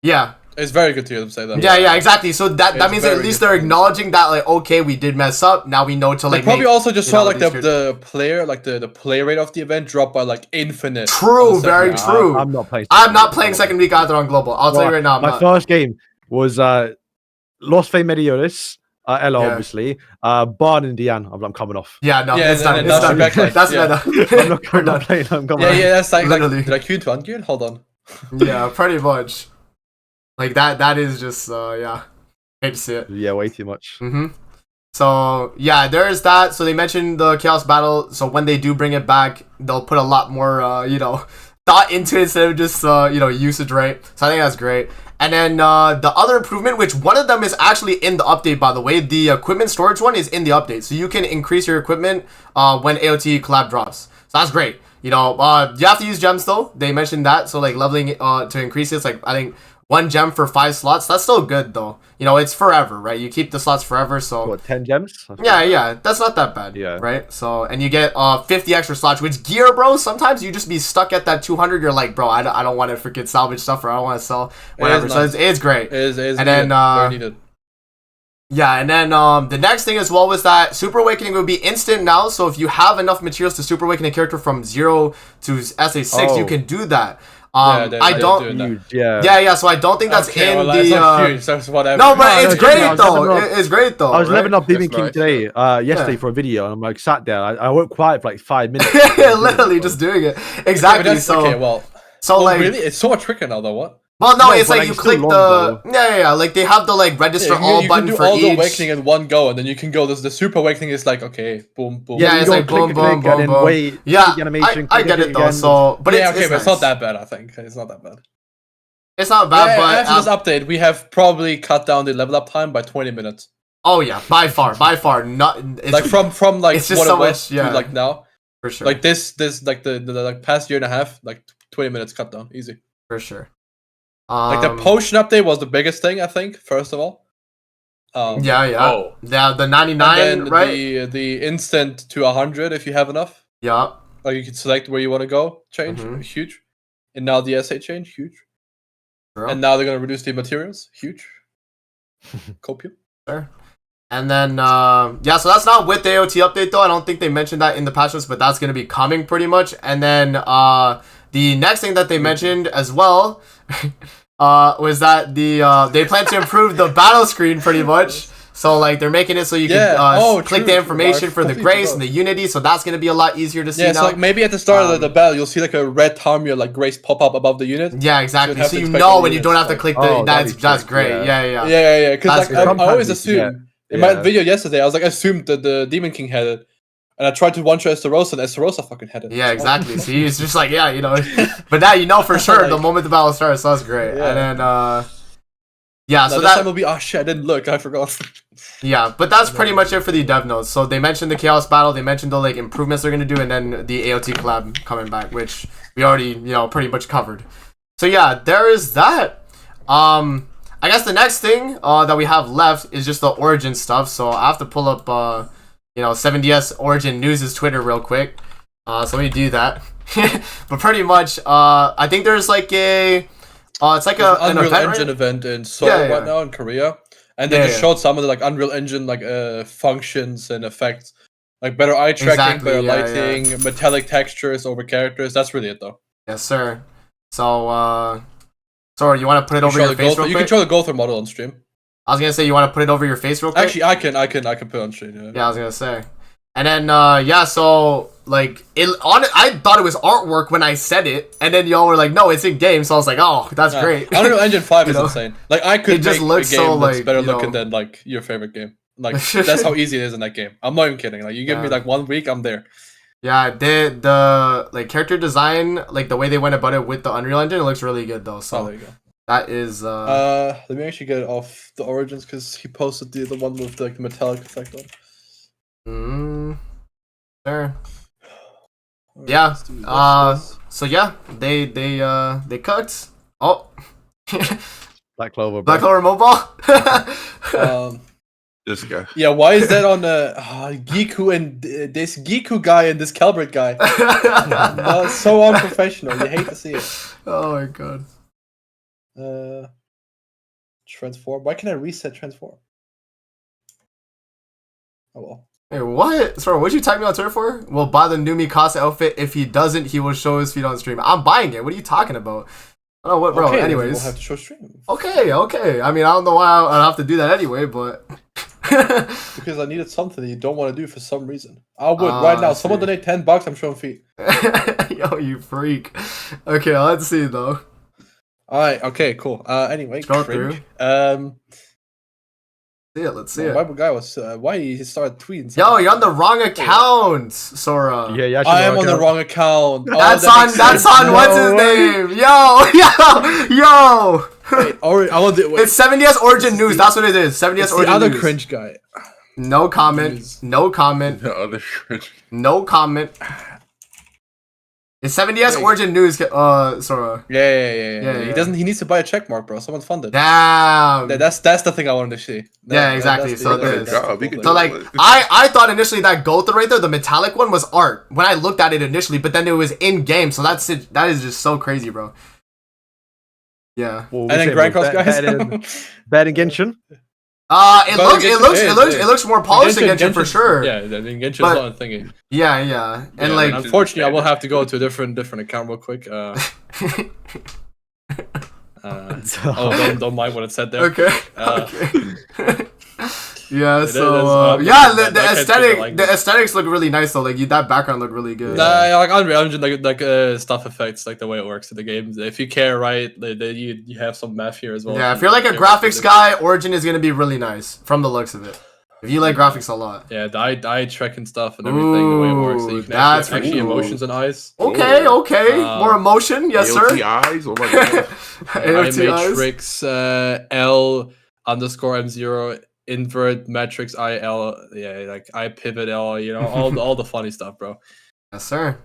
Yeah. It's very good to hear them say that. Yeah, exactly. So that It's means that at very least good they're to hear. acknowledging that, like, okay, we did mess up. Now we know to They like. probably make, also just you saw know, like these the player, like the play rate of the event drop by like infinite. True, on the second very round. true. I'm not playing. I'm not playing second week either on global. I'll tell you right now. I'm My not. first game was Lost Fame Mediolis, Ella, Yeah. obviously, Bard and Diane. I'm coming off. Yeah, no, Yeah, it's and done. then It's done. Dutch backlight, That's yeah. meta. I'm not, We're I'm not done. playing. I'm coming Yeah, off. yeah, that's like Literally. did I queue to ungeared? Hold on. Yeah, pretty much. Like that is just yeah. Hate to see it. Yeah, way too much. So yeah, there's that. So they mentioned the Chaos Battle. So when they do bring it back, they'll put a lot more you know, thought into it instead of just you know, usage rate. So I think that's great. And then the other improvement, which one of them is actually in the update, by the way, the equipment storage one is in the update. So you can increase your equipment when AOT collab drops. So that's great. You know, you have to use gems though. They mentioned that. So like leveling to increase it, it's like I think 1 gem for 5 slots. That's still good though. You know, it's forever, right? You keep the slots forever, so What, 10 gems? yeah, that's not that bad. Yeah. Right. So and you get 50 extra slots, which gear, bro. Sometimes you just be stuck at that 200. You're like, bro, I don't want to freaking salvage stuff, or I don't want to sell whatever. is So nice. it's great. It is And then, very needed. Yeah, and then the next thing as well was that Super Awakening would be instant now. So if you have enough materials to Super Awaken a character from 0 to SA6, you Oh. can do that. They're I don't. doing that. Huge, yeah. Yeah. So I don't think that's Okay, in well, that's not the. huge. That's whatever. No, but No, it's no, great I was though. leveling up- It's great though. I was right? leveling up Demon That's King nice. today, yesterday Yeah. for a video, and I'm like sat there. I went quiet for like 5 minutes. Literally just doing it. Yeah, but Exactly. that's- So okay, well, like. really, it's so much quicker now, though. What? Well, no, No, it's but, like like, you it's still click long, the yeah. Like they have the like register Yeah, all you button can do for all each. the awakening in one go, and then you can go. The super awakening is like okay, boom, boom. Yeah, you it's gotta like boom, click, boom, click, and then boom, boom. wait. Yeah, click the animation, I click get it though. again. So, but yeah, it's, okay, it's but it's not nice. that bad. I think it's not that bad. It's not bad, Yeah, but after this update, we have probably cut down the level up time by 20 minutes. oh yeah, by far, not it's, Like from like it's just what so it was much, yeah. to like now. for sure, Like this like the like past year and a half, like 20 minutes cut down, easy. for sure. Like the potion update was the biggest thing, I think. First of all. Yeah. Oh, Yeah, the And 99, then right? the instant to 100 if you have enough. Yeah. Like you can select where you want to go. Change, Mhm. huge. And now the SA change, huge. True. And now they're gonna reduce the materials, huge. Copium. Sure. And then yeah, so that's not with the AOT update though. I don't think they mentioned that in the patch notes, but that's gonna be coming pretty much. And then the next thing that they mentioned as well was that they plan to improve the battle screen pretty much. So like they're making it so you Yeah. can click True, the true. information I for the completely grace and the unity. So that's gonna be a lot easier to see Yeah, now. so like maybe at the start of the Um, battle, you'll see like a red Tamir like grace pop up above the unit. yeah, exactly. have So to you expect know the when you don't have to units, click like- the Oh, that's that'd be great. sick, Yeah. Yeah. Because That's like great. I always Sometimes you can assume in my yeah. video yesterday, I was like assumed that the Demon King had it, and I tried to one shot Esterosa, and Esterosa fucking had it. Yeah, So- exactly. So he's just like, yeah, you know. But now you know for sure the Like- moment the battle starts. So that's great. Yeah. And then yeah, Now, so this time that will be oh shit, I didn't look, I forgot. yeah, but that's pretty much it for the dev notes. So they mentioned the chaos battle, they mentioned the like improvements they're gonna do, and then the AOT collab coming back, which we already pretty much covered. So yeah, there is that. I guess the next thing that we have left is just the Origin stuff. So I have to pull up 7DS Origin News' Twitter real quick. So let me do that. But pretty much, I think there's like a it's like There's an Unreal event, Engine right? event in Seoul Yeah, yeah. right now in Korea, and they Yeah, just yeah. showed some of the like Unreal Engine like functions and effects, like better eye tracking, Exactly, better yeah, lighting, metallic textures over characters. That's really it though. Yes, sir. So sorry, you want to put it You, over show your the face real Gotham- you can quick? show the Gotham model on stream. I was gonna say you want to put it over your face real quick. Actually, I can put it on stream. Yeah. Yeah, I was gonna say. And then yeah, so like I thought it was artwork when I said it, and then y'all were like, no, it's in game. So I was like, oh, that's Yeah. great. Unreal Engine 5 is You know? insane. Like I could It just make looks a game so, that's like, better you know- looking than like your favorite game. Like that's how easy it is in that game. I'm not even kidding. Like you give me Yeah. like 1 week, I'm there. Yeah, the like character design, like the way they went about it with the Unreal Engine, it looks really good though. Oh, So there you go. that is Let me actually get it off the Origins because he posted the one with like the metallic effect on. sure. Alright, Yeah, let's do this. So yeah, they cooked. Oh, Black Clover, bro. Black Clover Mobile. this guy. Yeah, why is that on Giku and this Giku guy and this Calbert guy? It's so unprofessional. You hate to see it. Oh my god. Transform. Why can't I reset transform? Oh well. Hey, what? Sorry, what'd you type me on Twitter for? We'll buy the new Mikasa outfit. If he doesn't, he will show his feet on stream. I'm buying it. What are you talking about? Oh, what, bro? Okay, then Anyways. we'll have to show stream Okay. I mean, I don't know why I'd have to do that anyway, but. because I needed something that you don't want to do for some reason. I would right I now. Someone see. donate $10. I'm showing feet. Yo, you freak. Okay, let's see though. All right. Okay. Cool. Anyway, Scroll cringe. Let's see it. My guy was why he started tweeting. Yo, you're on the wrong account, Sora. Yeah. I am on the wrong account. Oh, That's that on. makes That's sense. on. What's his No name? Yo. Wait, I want to. Wait, It's 70s Origin It's News. the- That's what it is. 70s it's the Origin other News. cringe guy. No comment. Jeez. No comment. The other cringe. No comment. Is 70s Wait. Origin News, Sora? Yeah. Yeah. He needs to buy a check mark, bro. Someone funded. Damn. That's the thing I wanted to see. Yeah, exactly. So it is. that's the Job. He cool can thing. So like I thought initially that Gotha right there, the metallic one was art when I looked at it initially, but then it was in game. So that is just so crazy, bro. Yeah. What And then Grand Cross guys. Better than Genshin. It But it looks more polished than Genshin for sure. Yeah, then Genshin's But- not a thingy. Yeah. And Yeah, like unfortunately, I will have to go to a different account real quick. Don't mind what it said there. okay. Uh, Okay. Yeah, It so is, yeah, that the can't speak aesthetic, the language. the aesthetics look really nice though. Like that background looked really good. Nah, like Unreal Engine, like stuff effects, like the way it works in the games. If you care, right, you have some math here as well. Yeah, if you're like a graphics guy, Origin is gonna be really nice from the looks of it. If you like graphics a lot. Yeah, the eye tracking stuff and everything, the way it works. So you can That's actually cool. emotions and eyes. Okay, more emotion, yes sir. AOT eyes? Oh my god. AOT eyes. iMatrix L_M0 invert matrix IL, yeah, like I pivot L, you know, all the funny stuff, bro. Yes sir.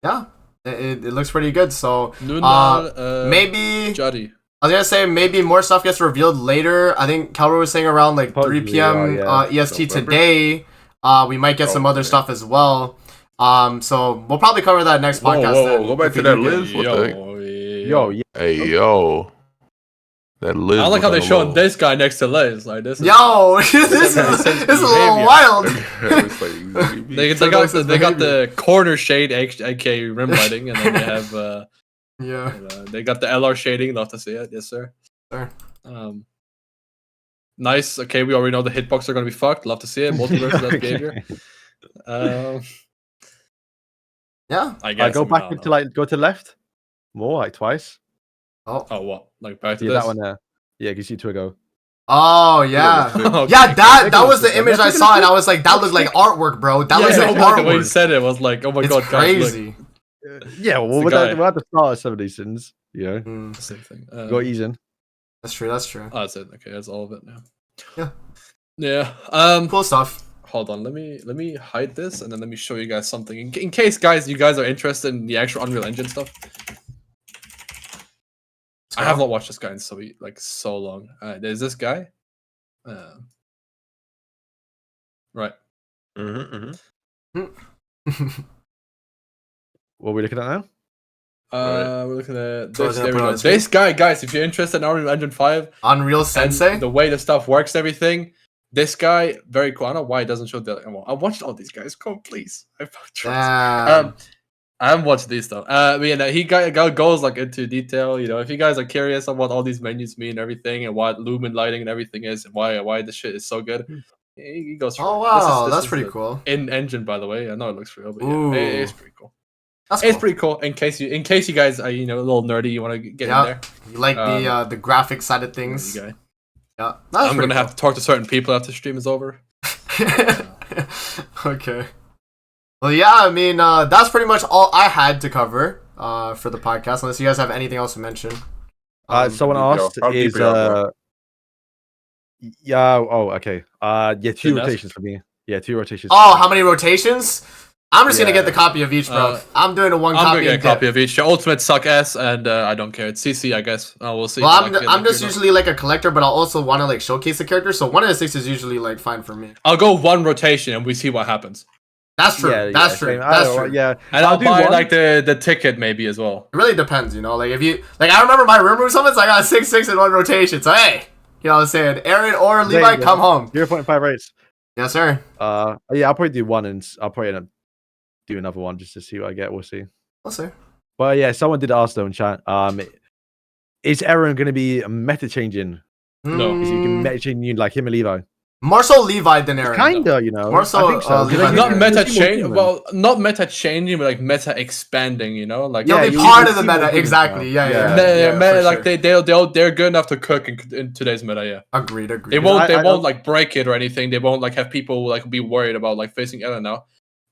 Yeah, it looks pretty good. So Lunar, maybe Juddy. I was gonna say maybe more stuff gets revealed later. I think Kelro was saying around like 3 Supposedly, p.m. yeah. EST November? today. We might get some other Okay. stuff as well. So we'll probably cover that next podcast. then, Go back if to we that do get it. Liz. What the heck? Yo, yeah. Hey, yo. That Liz. I like how was they on showing the this guy next to Liz. Like this. Is, Yo, this is Sense this is a little behavior. wild. low. It's like, They So got nice the, as they got behavior. the corner shade, aka rim lighting, and then they have Yeah. they got the LR shading. Love to see it. Yes, sir. Sure. Nice. Okay, we already know the hitbox are gonna be fucked. Love to see it. Multiverse of that behavior. Yeah. I guess. Go I mean, back I don't into know. like go to the left. More like twice. Oh. Oh, what? Like back to Yeah, this? that one there. Yeah, you can see two ago. Oh yeah. Okay. Yeah, that Take a was look the at image that. I saw, and I was like, that looked like artwork, bro. That Yeah, looks like exactly. The way you artwork. said it was like, oh my It's god, guys, look. crazy. Yeah, well, the we're guy. at the start of some of these things. You know, Mm, Same thing. got Eason. that's true. That's true. Oh, that's it. Okay, that's all of it now. Yeah. Yeah. Cool stuff. Hold on. Let me hide this and then let me show you guys something in case, guys, you guys are interested in the actual Unreal Engine stuff. I have not watched this guy in so long. There's this guy. Right. What are we looking at now? We're looking at So this. I'm gonna There we put it go. on screen. This guy, guys. If you're interested in Unreal Engine 5 Unreal and Sensei. the way the stuff works, and everything. This guy, very cool. I don't know why it doesn't show the. I watched all these guys. Go, please. I Damn. I haven't watched these though. But yeah, he goes like into detail. You know, if you guys are curious on what all these menus mean, and everything, and what lumen lighting and everything is, and why this shit is so good, he goes. through Oh it. wow, This that's is pretty the cool. In engine, by the way. I know it looks real, but yeah, Ooh. it's pretty cool. That's It's cool. pretty cool. In case you guys are a little nerdy, you want to get Yeah. in there. You like the graphic side of things. You guys. Yeah, that's I'm gonna have to talk to certain people after the stream is over. Okay. Well, yeah, I mean, that's pretty much all I had to cover for the podcast, unless you guys have anything else to mention. Someone deep y'all- asked how deep is are y'all going? yeah. Oh, okay. Yeah, two Didn't ask. rotations for me. Yeah, two rotations. Oh, how many rotations? I'm just gonna Yeah. get the copy of each, bro. I'm doing a one I'm copy. gonna get a and copy dip. of each. The ultimate suck ass, and I don't care. It's CC, I guess. We'll see. Well, Like, I'm like, just you know. usually like a collector, but I'll also want to like showcase the character. So 1 in 6 is usually like fine for me. I'll go one rotation and we see what happens. That's true. Yeah, that's yeah, true. same. That's I don't- true. Yeah, And I'll I'll do buy one. like the ticket maybe as well. It really depends, you know. Like if you like, I remember my room summons. I got 6/6 in 1 rotation. So hey, you know what I'm saying? Aaron or Levi, Yeah. come home. 0.5 rates. Yes, sir. Yeah, I'll probably do one, and I'll probably end up do another one just to see what I get. We'll see. Yes, sir. But yeah, someone did ask though in chat. Is Aaron going to be meta changing? No. Is he going to meta changing like him and Levi? More so Levi than Aaron. Kinda, you know. More so, I think so. Levi Because, than Not Aaron. meta you'll see more change. human. Well, not meta changing, but like meta expanding. You know, like You'll Yeah, be you part will of the see more meta. humans Exactly. now. Yeah, yeah. Yeah. meta, for like sure. they're good enough to cook in today's meta. Yeah. Agreed. They Agreed. won't. They I- won't like break it or anything. They won't like have people like be worried about like facing Ellen now.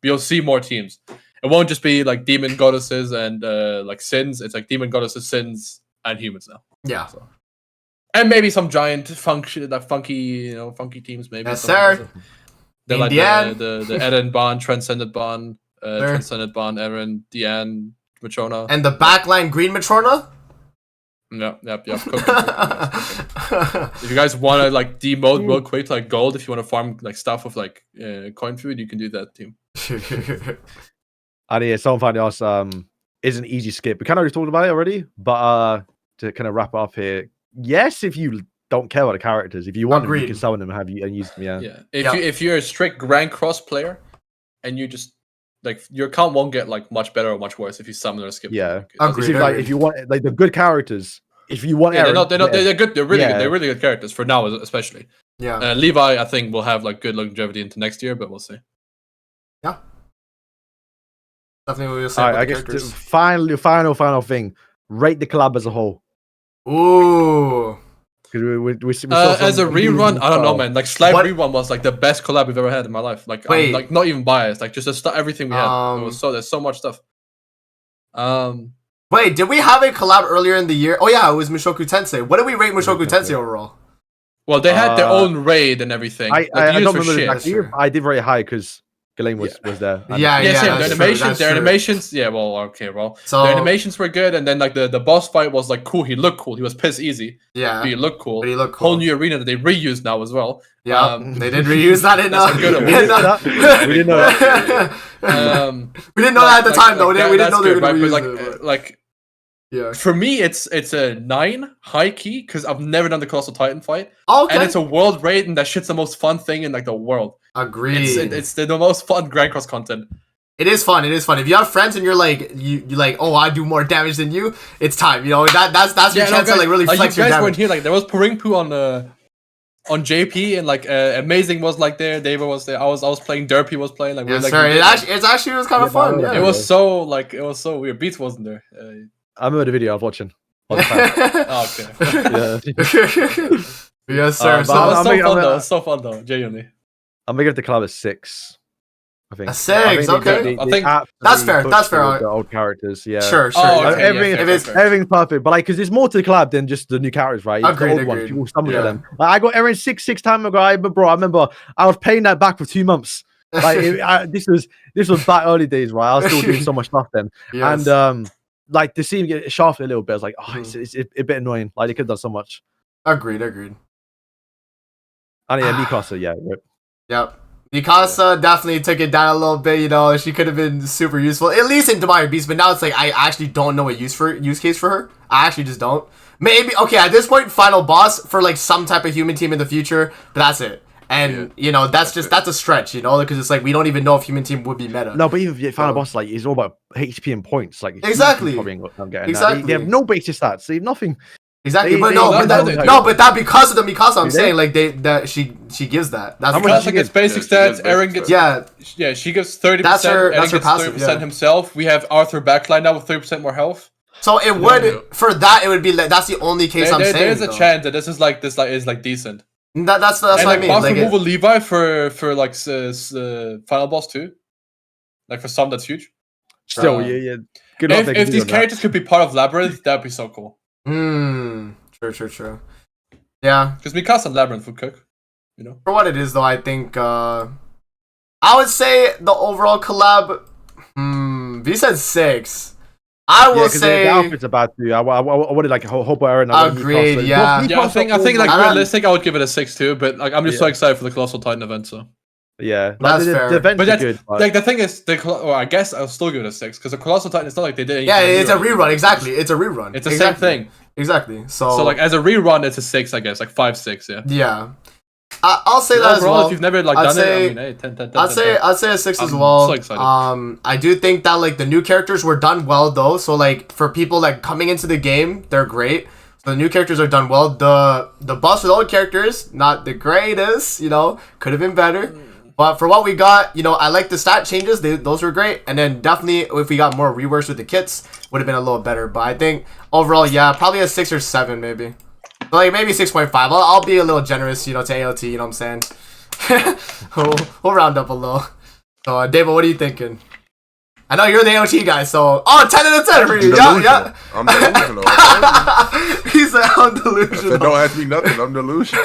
You'll see more teams. It won't just be like demon goddesses and like sins. It's like demon goddesses, sins, and humans now. Yeah. And maybe some giant funky teams. Maybe. Yes, some of sir. those. They're In like the end. the Eden Bond, Transcendent Bond, Sure. Transcendent Bond, Eren, Diane, Matrona. And the backline green Matrona? Yep. If you guys want to like demote real quick to like gold, if you want to farm like stuff with like coin food, you can do that team. And yeah, something else is an easy skip. We kind of already talked about it already, but to kind of wrap it up here, yes, if you don't care about the characters, if you want them, you Agreed. can summon them, and use them. Yeah. Yeah. Yeah. If you're a strict Grand Cross player, and you just like your account won't get like much better or much worse if you summon or skip. them. Yeah. Like, it doesn't- Agreed. It seems like if you want like the good characters, if you want Yeah, Eren, they're good. They're really Yeah. good. They're really good characters for now, especially. Yeah. Levi, I think, will have like good longevity into next year, but we'll see. Definitely what we'll say All about right, I the guess characters. final thing. Rate the collab as a whole. Ooh. Because we saw As a some rerun, I don't know, style. man. Like Slime What- rerun was like the best collab we've ever had in my life. Like, Wait. I'm, like not even biased. Like just everything we had. It was Um, there's so much stuff. Wait, did we have a collab earlier in the year? Oh yeah, it was Mushoku Tensei. What did we rate Mushoku Tensei overall? Well, they had their Uh, own raid and everything. I Like, the don't units were remember shit. exactly. Sure. I did rate it high because Ghislaine was there. And- Yeah, Yeah, same. that's Their true, animations, that's their true. animations. Yeah, well, okay, well, So their animations were good, and then like the boss fight was like cool. He looked cool. He was piss easy. yeah, But he looked cool. but he looked Whole cool. new arena that they reused now as well. Yeah, they did reuse that in. That's a good one. We didn't know that. We didn't know that. We didn't know that at the time though. We didn't that's know they were good, gonna right? reuse But it. like Yeah. for me, it's a 9 high key because I've never done the Colossal Titan fight, Okay. and it's a world raid, and that shit's the most fun thing in like the world. Agreed. It's the most fun Grand Cross content. It is fun. It is fun. If you have friends and you're like you like, oh, I do more damage than you. It's time. You know that's your chance to like really flex you your guys damage. weren't here. Like there was Puringpu on JP, and like Amazing was like there. David was there. I was playing. Derpy was playing. Like we Yes, were, like, sir. we It did, actually was kind of Yeah, fun. no, Yeah. it was so weird. Beats wasn't there. I remember the video I was watching. I was a fan. Oh, okay. Yeah. Yes, sir. But So So it was I'm so making- fun I'm- though. It was so fun though. Genuinely. I'm gonna give the collab a 6. I think. A 6, okay. I think that's fair, that's fair. The old characters, yeah. sure. Oh, yeah. okay, everything, yeah, fair, if it's- fair, fair. everything's perfect, but like, because there's more to the collab than just the new characters, right? It's the Agreed, old ones. agreed. People stumble Yeah. at them. Like, I got Eren six time ago. Bro, I remember I was paying that back for 2 months. Like, this was back early days, right? I was still doing so much stuff then, Yes. and like to see him get shafted a little bit, I was like, oh, Mm. it's a bit annoying. Like they could have done so much. Agreed. And yeah, Mikasa, yeah. Rip. Yep. Mikasa definitely took it down a little bit, you know. She could have been super useful, at least in Demire Beast, but now it's like I actually don't know a use case for her. I actually just don't. Maybe okay, at this point, final boss for like some type of human team in the future, but that's it. And you know, that's a stretch, you know, because it's like we don't even know if human team would be meta. No, but even if you find a So- boss, like it's all about HP and points. Like Exactly. probably ain't getting that. Exactly. They have no basic stats. They have nothing. Exactly, They- but they- no, they- but they- that, no, but that because of the Mikasa, I'm Do they? saying like that she gives that. That's How much Mikasa she gets get? basic Yeah, she stats. gets Eren basic gets stats. yeah, she gives 30%. That's her- Eren that's her gets passive, 30% yeah. himself. We have Arthur backline now with 30% more health. so it would Yeah. for that it would be like that's the only case I'm saying. There's a though. chance that this is like decent. That's And what I like mean. boss Like, removal Levi for like final boss too. Like for some that's huge. Still, Uh, yeah. Good luck. If these characters could be part of Labyrinth, that'd be so cool. true. Yeah, Because Mikasa and Labyrinth would cook. You know. for what it is though, I think I would say the overall collab. V said 6. I will say. the outfits are bad too. I wanted like Hope Eren. Agreed, yeah. Yeah, I think like I don't- realistic, I would give it a 6 too. But like I'm just so Yeah. excited for the Colossal Titan event. So Yeah, That's the, fair. The events But are that's good. But like the thing is, well, I guess I'll still give it a 6 because the Colossal Titan. It's not like they did. Yeah, anything it's a new. rerun. Exactly, it's a rerun. It's the exactly. same thing. Exactly. So So like as a rerun, it's a 6, I guess, like 5, 6. Yeah. yeah, I'll say that as Overall, well. if you've never like I'd done say- it, I mean, hey, 10, 10, 10, I'd 10, say 10. I'd say a 6 as I'm well. so excited. I do think that like the new characters were done well though. So like for people like coming into the game, they're great. So the new characters are done well. The boss for the old characters, not the greatest. You know, could have been better. But for what we got, you know, I like the stat changes. Those were great. And then definitely if we got more reworks with the kits, would have been a little better. But I think overall, yeah, probably a 6 or 7 maybe. But like maybe 6.5. I'll be a little generous, you know, to AOT. You know what I'm saying? we'll round up a little. So David, what are you thinking? I know you're the AOT guy, so 10 out of 10 for you. Yeah. I'm delusional. I He said I'm delusional. said, don't ask me nothing. I'm delusional.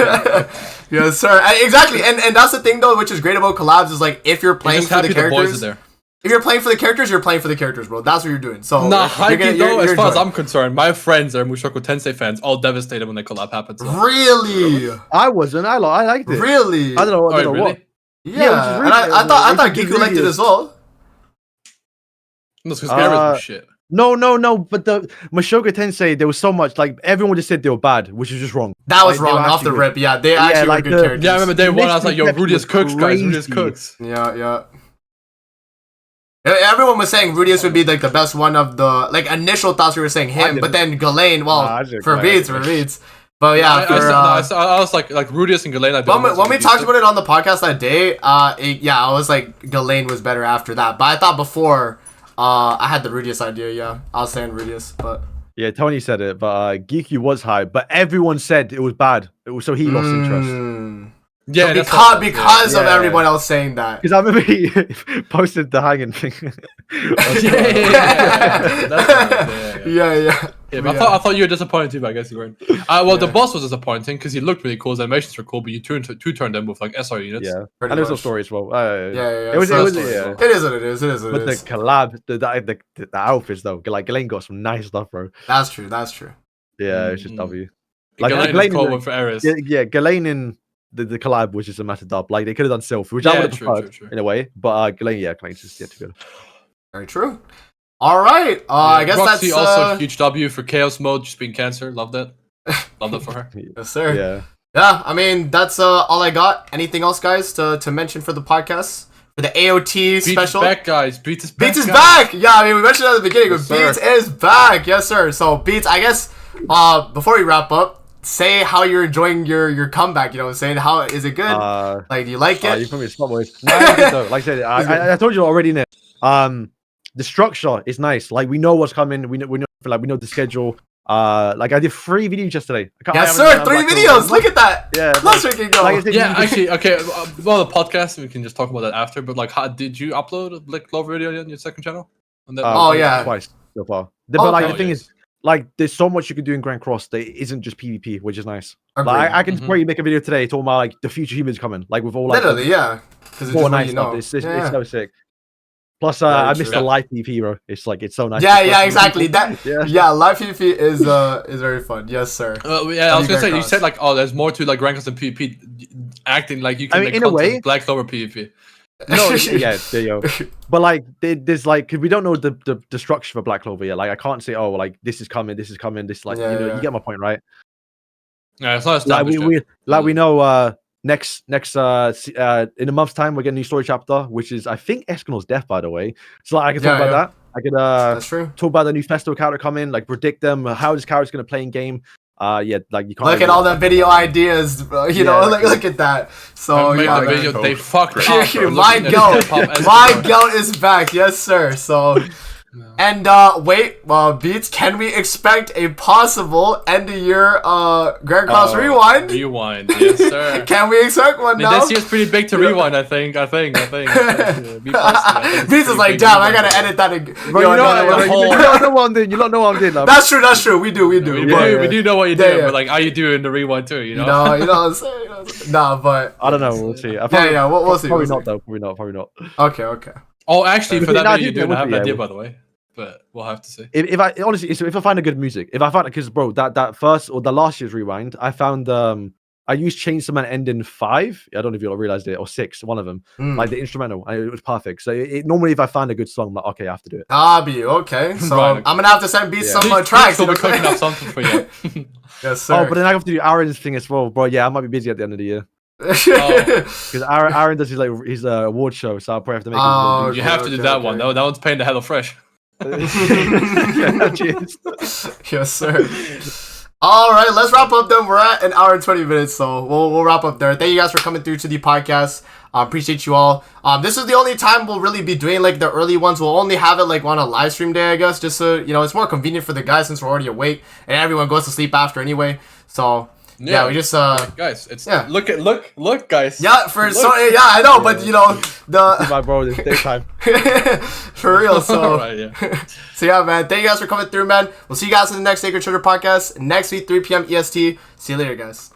Yes, sir. Exactly. And that's the thing though, which is great about collabs is like if you're You're playing just for the happy the boys are characters. there. if you're playing for the characters, you're playing for the characters, bro. That's what you're doing. So Nah, you're Haikyuu though, as far as enjoying. I'm concerned, my friends that are Mushoku Tensei fans all devastated when the collab happens. Really, I wasn't. I liked it. really. I don't know. I Oh, don't know really? what. Yeah, which is and I really- thought which is Geeku liked it really- as well. No, because Beerus Uh, was shit. No. But the Mushoku Tensei, there was so much like everyone just said they were bad, which is just wrong. That was Like, they wong were off the actually rip. Yeah, they actually like were good the- characters. Yeah, I remember day one. I was like, "Yo, Misconception Rudius was cooks, guys. Rudius crazy. cooks." Yeah. Everyone was saying Rudius would be like the best one of the like initial thoughts. We were saying him, but then Ghislaine. Well, Nah, I said for Ghislaine. Beats. But yeah, I was like Rudius and Ghislaine. when we talked about it on the podcast that day, I was like Ghislaine was better after that. But I thought before, I had the Rudius idea. Yeah, I was saying Rudius, but Yeah, Tony said it, but Geeky was high, but everyone said it was bad. It was so he lost interest. Yeah, that's because of Yeah. everyone else saying that. Because I remember he posted the hanging thing. Yeah. Yeah, but I thought you were disappointed too, but I guess you weren't. The boss was disappointing because he looked really cool. His animations were cool, but you turned them with like SR units. Yeah, Pretty and there's no much. story as well. Yeah. It was, So it was, that's yeah. It is what it is. It is what But it the is. collab, the outfits though, like Ghislaine got some nice stuff, bro. That's true. Yeah, it's just Mm. W. Like, Like, Ghislaine is Ghislaine cool is one for Ares. Yeah, Ghislaine in the collab was just a massive dub. Like they could have done Sylph, which I Yeah, would have true, preferred true. in a way. But Ghislaine, Ghislaine's just too good. Very true. All right. I guess Roxy that's also huge W for Chaos Mode, just being Cancer. Love that. Love that for her. yes, sir. Yeah. Yeah, I mean that's all I got. Anything else, guys, to mention for the podcast for the AOT Beats special? is back, guys. Beats is back. Beats is guys. back. Yeah, I mean we mentioned at the beginning, Yes, but Beats sir. is back. Yes, sir. So Beats, I guess before we wrap up, say how you're enjoying your comeback. You know what I'm saying? How is it good? Like, do you like it? You put me in spot boys. No, it's good though. Like I said, I told you already. Nick. The structure is nice. Like we know what's coming. We know the schedule. Like I did 3 videos yesterday. Yes, sir. 3 videos. Look at that. Yeah, Let's freaking go. Yeah, actually, okay. Well, the podcast we can just talk about that after. But like, how did you upload a Black Clover video on your second channel? On that Oh, yeah. twice so far. But like Okay. the thing is, like there's so much you can do in Grand Cross that isn't just PvP, which is nice. Agreed. Like I can Mhm. probably make a video today talking about like the future humans coming, like with all like Literally, yeah. Because it's more just what nice you stuff. know. It's Yeah. so sick. Plus, Very I true. missed the live PvP, bro. It's like it's so nice. Yeah, to yeah, play exactly. PvP. That Yeah. live PvP is very fun. Yes, sir. yeah, I was gonna say Grand you Cross. said like, oh, there's more to like Grand Cross than PvP, acting like you can I mean, make in a content way- with Black Clover PvP. No, yeah, there you go. But like, there's like, cause we don't know the structure for Black Clover yet. Like, I can't say, oh, like this is coming, this, like, Yeah, you yeah. get my point, right? Yeah, it's not Like established. we know, next in a month's time we're getting a new story chapter, which is I think Escanol's death, by the way. So like, I can talk Yeah, about yeah. that. I could That's true. talk about the new festival character coming, like predict them, how this character's gonna play in game. Yeah, like you can't Look really at all do the video ideas, bro. You know, Yeah. look at that. So Made yeah, the man. video, they fucked up. My bro. Looking at goat, hip-hop as my before. goat is back. Yes, sir. So. And wait, Beats, can we expect a possible end of year Grand Cross rewind? Rewind, yes, sir. Can we expect one I mean, now? this year's pretty big to rewind, I think. Me personally, I think it's Beats is pretty like, big damn, I rewind. gotta edit that. Bro, Yo, you know, no, the no, whole- you don't know what I'm doing. You don't know what I'm doing. Like, That's true. We do. We but- do know what you're doing, Yeah. but like, how you doing the rewind too? You know? You know what I'm saying? You know what I'm saying? Nah, but I don't know. We'll see. yeah, we'll see. Probably we'll not though. Probably not. see. Okay. Oh, actually, for Yeah, that no, I video you're think doing, I that have would an be idea, able- by the way. But we'll have to see. If I honestly, if I find a good music, if I find because bro, that first or the last year's rewind, I found I used Chainsaw Man Ending 5. I don't know if you all realized it, or 6, one of them. Mm. Like the instrumental, and it was perfect. So normally, if I find a good song, I'm like, okay, I have to do it. Abi, okay. So Right, okay. I'm gonna have to send Beats Yeah. some Please, tracks. we'll You be know what cooking I'm up something for you. saying? Yes, sir. Oh, but then I have to do Aaron's thing as well, bro. Yeah, I might be busy at the end of the year Oh. because Aaron does his award show, so I'll probably have to make. Oh, You have to do that one. okay. That one's paying the Hello Fresh. Yeah, cheers. Yes, sir. All right, let's wrap up then. We're at 1 hour and 20 minutes, so we'll wrap up there. Thank you guys for coming through to the podcast. Appreciate you all. This is the only time we'll really be doing like the early ones. We'll only have it like on a live stream day, I guess, just so you know it's more convenient for the guys since we're already awake and everyone goes to sleep after anyway. So yeah, we just Guys, it's Yeah. look, guys. yeah for Look. so yeah I know, but you know the My bro, it's daytime. for real. So Alright, yeah. so yeah, man. Thank you guys for coming through, man. We'll see you guys in the next Sacred Treasure podcast next week, 3 p.m. EST. See you later, guys.